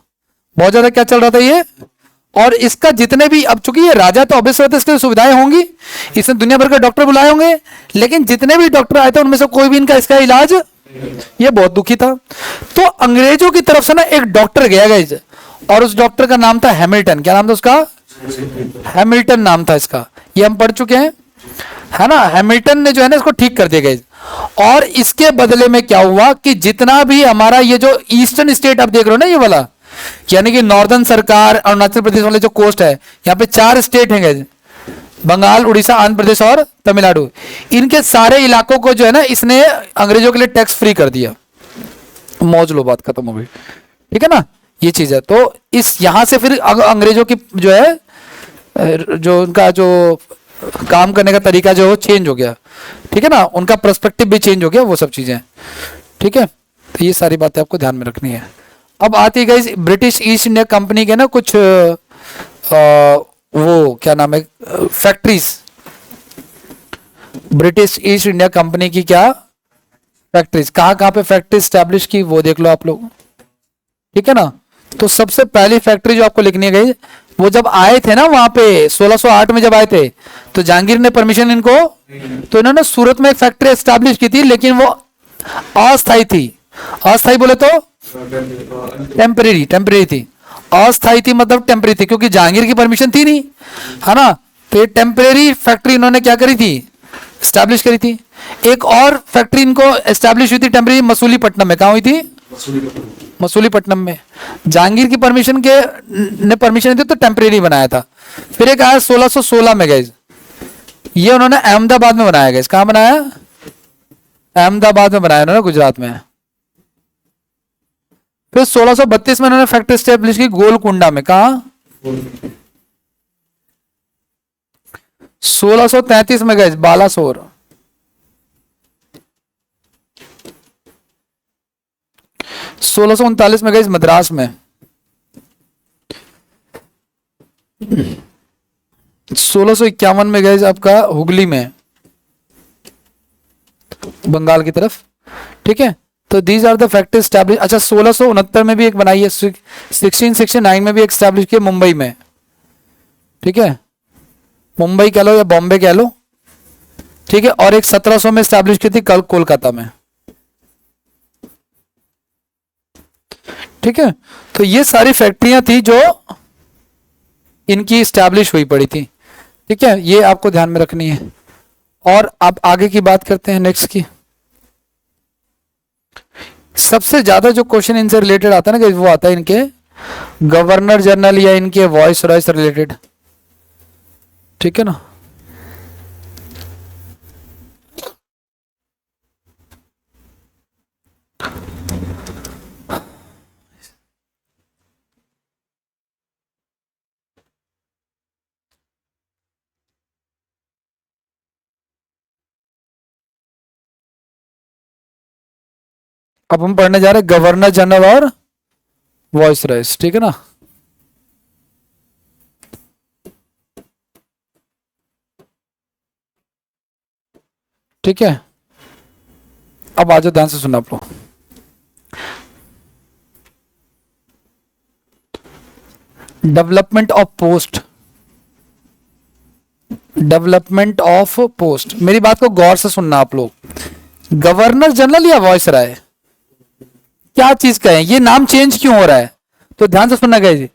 बहुत ज्यादा। क्या चल रहा था ये? और इसका जितने भी, अब चूंकि ये राजा तो ऑब्वियस रहता है, इसके सुविधाएं होंगी, इसने दुनिया भर के डॉक्टर बुलाए होंगे, लेकिन जितने भी डॉक्टर आए थे उनमें से कोई भी इनका इसका इलाज, ये बहुत दुखी था। तो अंग्रेजों की तरफ से ना एक डॉक्टर गया गाइस, और उस डॉक्टर का नाम था हैमिल्टन। क्या नाम था उसका? हैमिल्टन नाम था इसका। ये हम पढ़ चुके हैं, है ना। हैमिल्टन ने जो है ना इसको ठीक कर दिया गाइस। और इसके बदले में क्या हुआ कि जितना भी हमारा ये जो ईस्टर्न स्टेट आप देख रहे हो ना, ये वाला, यानी कि नॉर्दर्न सरकार, अरुणाचल प्रदेश वाले जो कोस्ट है, यहाँ पे 4 स्टेट हैं गाइस, बंगाल, उड़ीसा, आंध्र प्रदेश और तमिलनाडु। इनके सारे इलाकों को जो है ना इसने अंग्रेजों के लिए टैक्स फ्री कर दिया। मौज लो, बात खत्म हो गई। ठीक है ना, ये चीज है। तो इस यहां से फिर अंग्रेजों की जो है, जो उनका जो काम करने का तरीका जो है वो चेंज हो गया। ठीक है ना, उनका पर्सपेक्टिव भी चेंज हो गया, वो सब चीजें। ठीक है, तो ये सारी बातें आपको ध्यान में रखनी है। अब आती गई ब्रिटिश ईस्ट इंडिया कंपनी के ना कुछ वो क्या नाम है, factories. British east India company की क्या फैक्ट्रीज, कहाँ कहाँ पे फैक्ट्री स्टैब्लिश की, वो देख लो आप लोग। ठीक है ना, तो सबसे पहली फैक्ट्री जो आपको लिखनी है गई, वो जब आए थे ना वहां पे 1608 में जब आए थे, तो जहांगीर ने परमिशन इनको, तो इन्होंने सूरत में एक फैक्ट्री एस्टैब्लिश की थी, लेकिन वो अस्थायी थी। अस्थायी बोले तो टेम्परेरी, टेम्परेरी थी। अस्थायी थी मतलब टेम्परेरी थी, क्योंकि जहांगीर की परमिशन थी नहीं, है ना। तो ये टेम्परेरी फैक्ट्री इन्होंने क्या करी थी, एस्टैब्लिश करी थी। एक और फैक्ट्री इनको एस्टैब्लिश हुई थी टेम्परेरी, मसूलीपट्टनम में। कहाँ हुई थी? मसूलीपट्टनम में। जहांगीर की परमिशन के ने परमिशन दी तो टेम्परेरी बनाया था। फिर एक आया 1616 में गए, ये उन्होंने अहमदाबाद में बनाया गया। कहाँ बनाया? अहमदाबाद में बनाया उन्होंने, गुजरात में। फिर 1632 में उन्होंने फैक्ट्री स्टैब्लिश की गोलकुंडा में। कहा? 1633 में गए बालासोर। 1639 में गए मद्रास में। 1651 में गए आपका हुगली में, बंगाल की तरफ। ठीक है, तो these are the factory establish. अच्छा, 1669 में भी एक बनाई है, 1669 में भी एक स्टैब्लिश की मुंबई में। ठीक है, मुंबई कह लो या बॉम्बे कह लो। ठीक है, और एक 1700 में स्टैब्लिश की थी कल कोलकाता में। ठीक है, तो ये सारी फैक्ट्रियां थी जो इनकी स्टैब्लिश हुई पड़ी थी। ठीक है, ये आपको ध्यान में रखनी है। और अब आगे की बात करते हैं नेक्स्ट की। सबसे ज्यादा जो क्वेश्चन इनसे रिलेटेड आता है ना, वो आता है इनके गवर्नर जनरल या इनके वॉइस रॉय से रिलेटेड। ठीक है ना, अब हम पढ़ने जा रहे हैं गवर्नर जनरल और वॉइस रॉयस। ठीक है ना, ठीक है। अब आज ध्यान से सुना आप लोग। Development of post, development of post. मेरी बात को गौर से सुनना आप लोग। गवर्नर जनरल या वॉइस रॉय, क्या चीज का है, ये नाम चेंज क्यों हो रहा है? तो ध्यान से सुनना गाइस,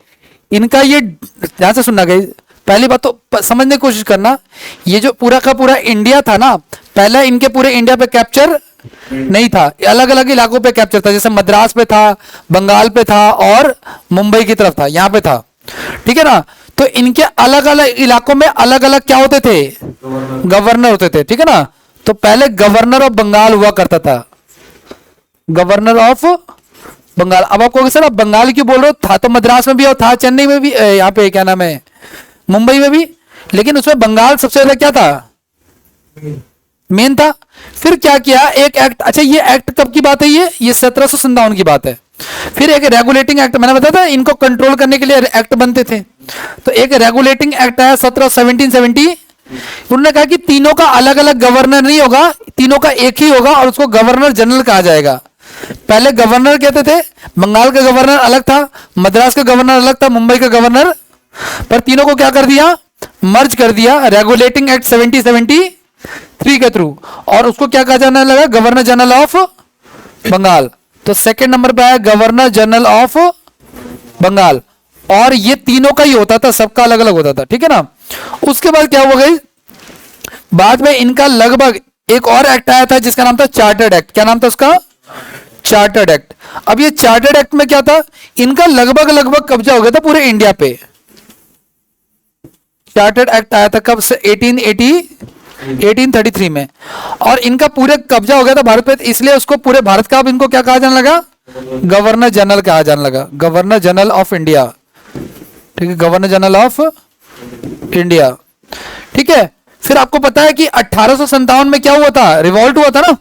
इनका ये ध्यान से सुनना गाइस। पहली बात तो समझने की कोशिश करना, ये जो पूरा का पूरा इंडिया था ना, पहले इनके पूरे इंडिया पे कैप्चर नहीं था, अलग अलग इलाकों पे कैप्चर था, जैसे मद्रास पे था, बंगाल पे था और मुंबई की तरफ था, यहां पे था, ठीक है ना। तो इनके अलग अलग इलाकों में अलग अलग क्या होते थे, गवर्नर होते थे, ठीक है ना। तो पहले गवर्नर ऑफ बंगाल हुआ करता था, गवर्नर ऑफ बंगाल। अब आपको कहोगे सर आप बंगाल क्यों बोल रहे हो, था तो मद्रास में भी और था चेन्नई में भी, यहाँ पे क्या नाम है मुंबई में भी, लेकिन उसमें बंगाल सबसे ज्यादा क्या था, मेन था। फिर क्या किया, एक एक्ट, अच्छा ये एक्ट कब की बात है, ये 1757 की बात है। फिर एक रेगुलेटिंग एक्ट, मैंने बताया था इनको कंट्रोल करने के लिए एक्ट बनते थे, तो एक रेगुलेटिंग एक्ट आया 1770। उन्होंने कहा कि तीनों का अलग अलग गवर्नर नहीं होगा, तीनों का एक ही होगा और उसको गवर्नर जनरल कहा जाएगा। पहले गवर्नर कहते थे, बंगाल का गवर्नर अलग था, मद्रास का गवर्नर अलग था, मुंबई का गवर्नर, पर तीनों को क्या कर दिया, मर्ज कर दिया रेगुलेटिंग एक्ट 1773 के थ्रू, और उसको क्या कहा जाने लगा, गवर्नर जनरल ऑफ बंगाल। तो सेकंड नंबर पे आया गवर्नर जनरल ऑफ बंगाल, और ये तीनों का ही होता था, सबका अलग अलग होता था, ठीक है ना। उसके बाद क्या हुआ गई, बाद में इनका लगभग एक और एक्ट आया था जिसका नाम था चार्टर्ड एक्ट। क्या नाम था उसका, चार्टर्ड एक्ट। अब ये चार्टर्ड एक्ट में क्या था, इनका लगभग लगभग कब्जा हो गया था पूरे इंडिया पे। चार्टर्ड एक्ट आया था कब से, 1833 में, और इनका पूरे कब्जा हो गया था भारत पे, इसलिए उसको पूरे भारत का अब इनको क्या कहा जाने लगा, गवर्नर जनरल कहा जाने लगा, गवर्नर जनरल ऑफ इंडिया, ठीक है, गवर्नर जनरल ऑफ इंडिया, ठीक है। फिर आपको पता है कि 1857 में क्या हुआ था, रिवॉल्ट हुआ था ना,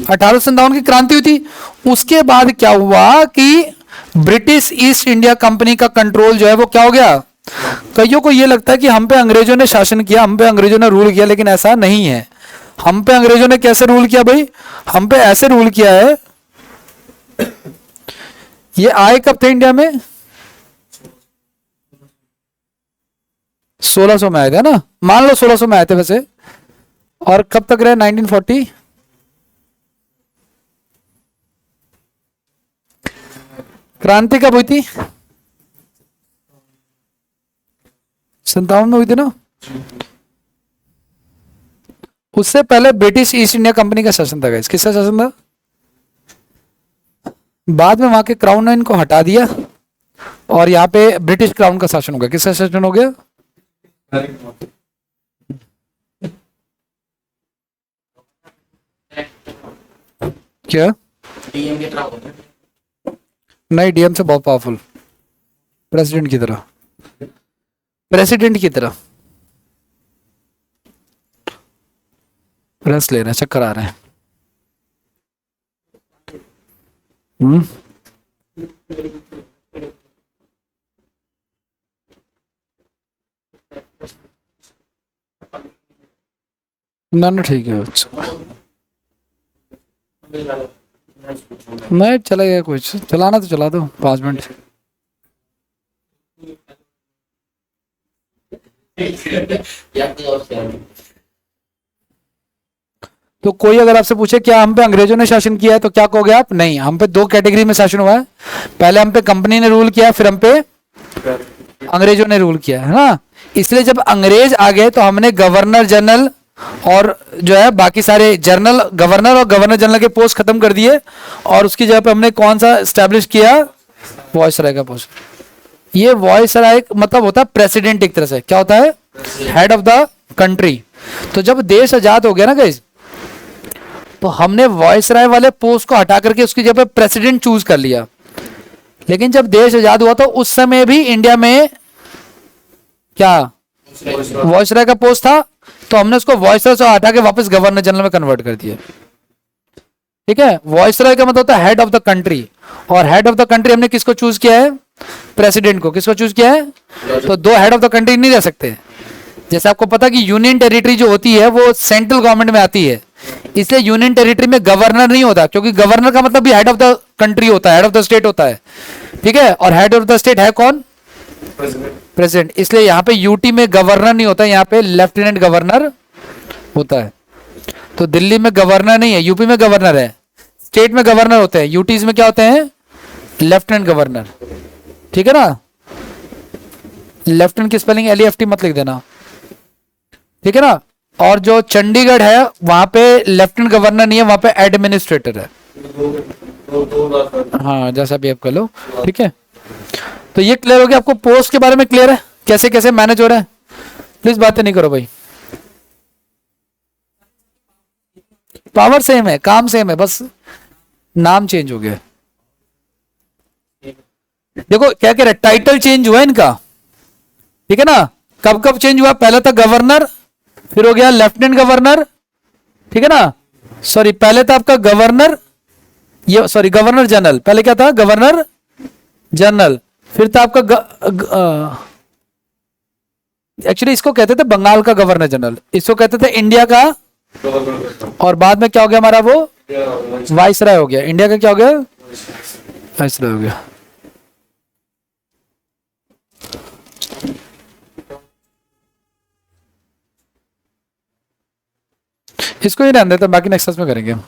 1857 की क्रांति हुई थी। उसके बाद क्या हुआ कि ब्रिटिश ईस्ट इंडिया कंपनी का कंट्रोल जो है वो क्या हो गया। कईयों को ये लगता है कि हम पे अंग्रेजों ने शासन किया, हम पे अंग्रेजों ने रूल किया, लेकिन ऐसा नहीं है। हम पे अंग्रेजों ने कैसे रूल किया भाई, हम पे ऐसे रूल किया है, ये आए कब थे इंडिया में, 1600 में आए थे ना, मान लो 1600 में आए थे वैसे, और कब तक रहे, 1940, क्रांति कब हुई थी, 57 में हुई थी ना। उससे पहले ब्रिटिश ईस्ट इंडिया कंपनी का शासन था गाइस, किसका शासन था, बाद में वहां के क्राउन ने इनको हटा दिया और यहाँ पे ब्रिटिश क्राउन का शासन हो गया। किसका शासन हो गया, क्या, नहीं डीएम से बहुत पावरफुल, प्रेसिडेंट की तरह, प्रेसिडेंट की तरह। रस ले रहे हैं, चक्कर आ रहे हैं। ना ना ठीक है, नहीं चलेगा, कुछ चलाना तो चला दो 5 मिनट। तो कोई अगर आपसे पूछे क्या हम पे अंग्रेजों ने शासन किया है, तो क्या कहोगे आप, नहीं, हम पे 2 कैटेगरी में शासन हुआ है, पहले हम पे कंपनी ने रूल किया, फिर हम पे अंग्रेजों ने रूल किया है ना। इसलिए जब अंग्रेज आ गए तो हमने गवर्नर जनरल और जो है बाकी सारे जनरल, गवर्नर और गवर्नर जनरल के पोस्ट खत्म कर दिए, और उसकी जगह पे हमने कौन सा स्टैब्लिश किया, वॉइसराय का पोस्ट। ये वॉइसराय मतलब होता है प्रेसिडेंट, एक तरह से क्या होता है, हेड ऑफ द कंट्री। तो जब देश आजाद हो गया ना गाइस, तो हमने वॉइसराय वाले पोस्ट को हटा करके उसकी जगह पे प्रेसिडेंट चूज कर लिया। लेकिन जब देश आजाद हुआ तो उस समय भी इंडिया में क्या वॉइसराय का पोस्ट था, तो हमने उसको वॉइसराय से हटा के वापस गवर्नर जनरल में कन्वर्ट कर दिया, ठीक है। वॉइसराय का मतलब होता है हेड ऑफ द कंट्री, और हेड ऑफ द कंट्री हमने किसको चूज किया है, प्रेसिडेंट को। किसको चूज किया है, तो 2 हेड ऑफ द कंट्री नहीं रह सकते। जैसे आपको पता कि यूनियन टेरिटरी जो होती है वो सेंट्रल गवर्नमेंट में आती है, इसलिए यूनियन टेरिटरी में गवर्नर नहीं होता, क्योंकि गवर्नर का मतलब भी हेड ऑफ द कंट्री होता है, हेड ऑफ द स्टेट होता है, ठीक है। और हेड ऑफ द स्टेट है कौन, प्रेसिडेंट। इसलिए यहाँ पे यूटी में गवर्नर नहीं होता, यहाँ पे लेफ्टिनेंट गवर्नर होता है। तो दिल्ली में गवर्नर नहीं है, यूपी में गवर्नर है, स्टेट में गवर्नर होते हैं, यूटीज में क्या होते हैं, लेफ्टिनेंट गवर्नर, ठीक है ना। लेफ्टिनेंट की स्पेलिंग LEFT मत लिख देना, ठीक है ना। और जो चंडीगढ़ है वहां पे लेफ्टिनेंट गवर्नर नहीं है, वहां पे एडमिनिस्ट्रेटर है। हाँ जैसा भी आप कर लो, ठीक है। तो ये क्लियर हो गया आपको, पोस्ट के बारे में क्लियर है, कैसे कैसे मैनेज हो रहा है। प्लीज बातें नहीं करो भाई, पावर सेम है, काम सेम है, बस नाम चेंज हो गया। देखो क्या कह रहे हैं, टाइटल चेंज हुआ इनका, ठीक है ना। कब कब चेंज हुआ, पहले था गवर्नर, फिर हो गया लेफ्टिनेंट गवर्नर, ठीक है ना। सॉरी पहले था आपका गवर्नर, ये सॉरी गवर्नर जनरल, पहले क्या था गवर्नर जनरल, फिर था आपका एक्चुअली इसको कहते थे बंगाल का गवर्नर जनरल, इसको कहते थे इंडिया का, और बाद में क्या हो गया हमारा वो वाइसराय हो गया। इंडिया का क्या हो गया, वाइसराय हो गया। इसको ही रहने देते, बाकी नेक्स्ट में करेंगे हम।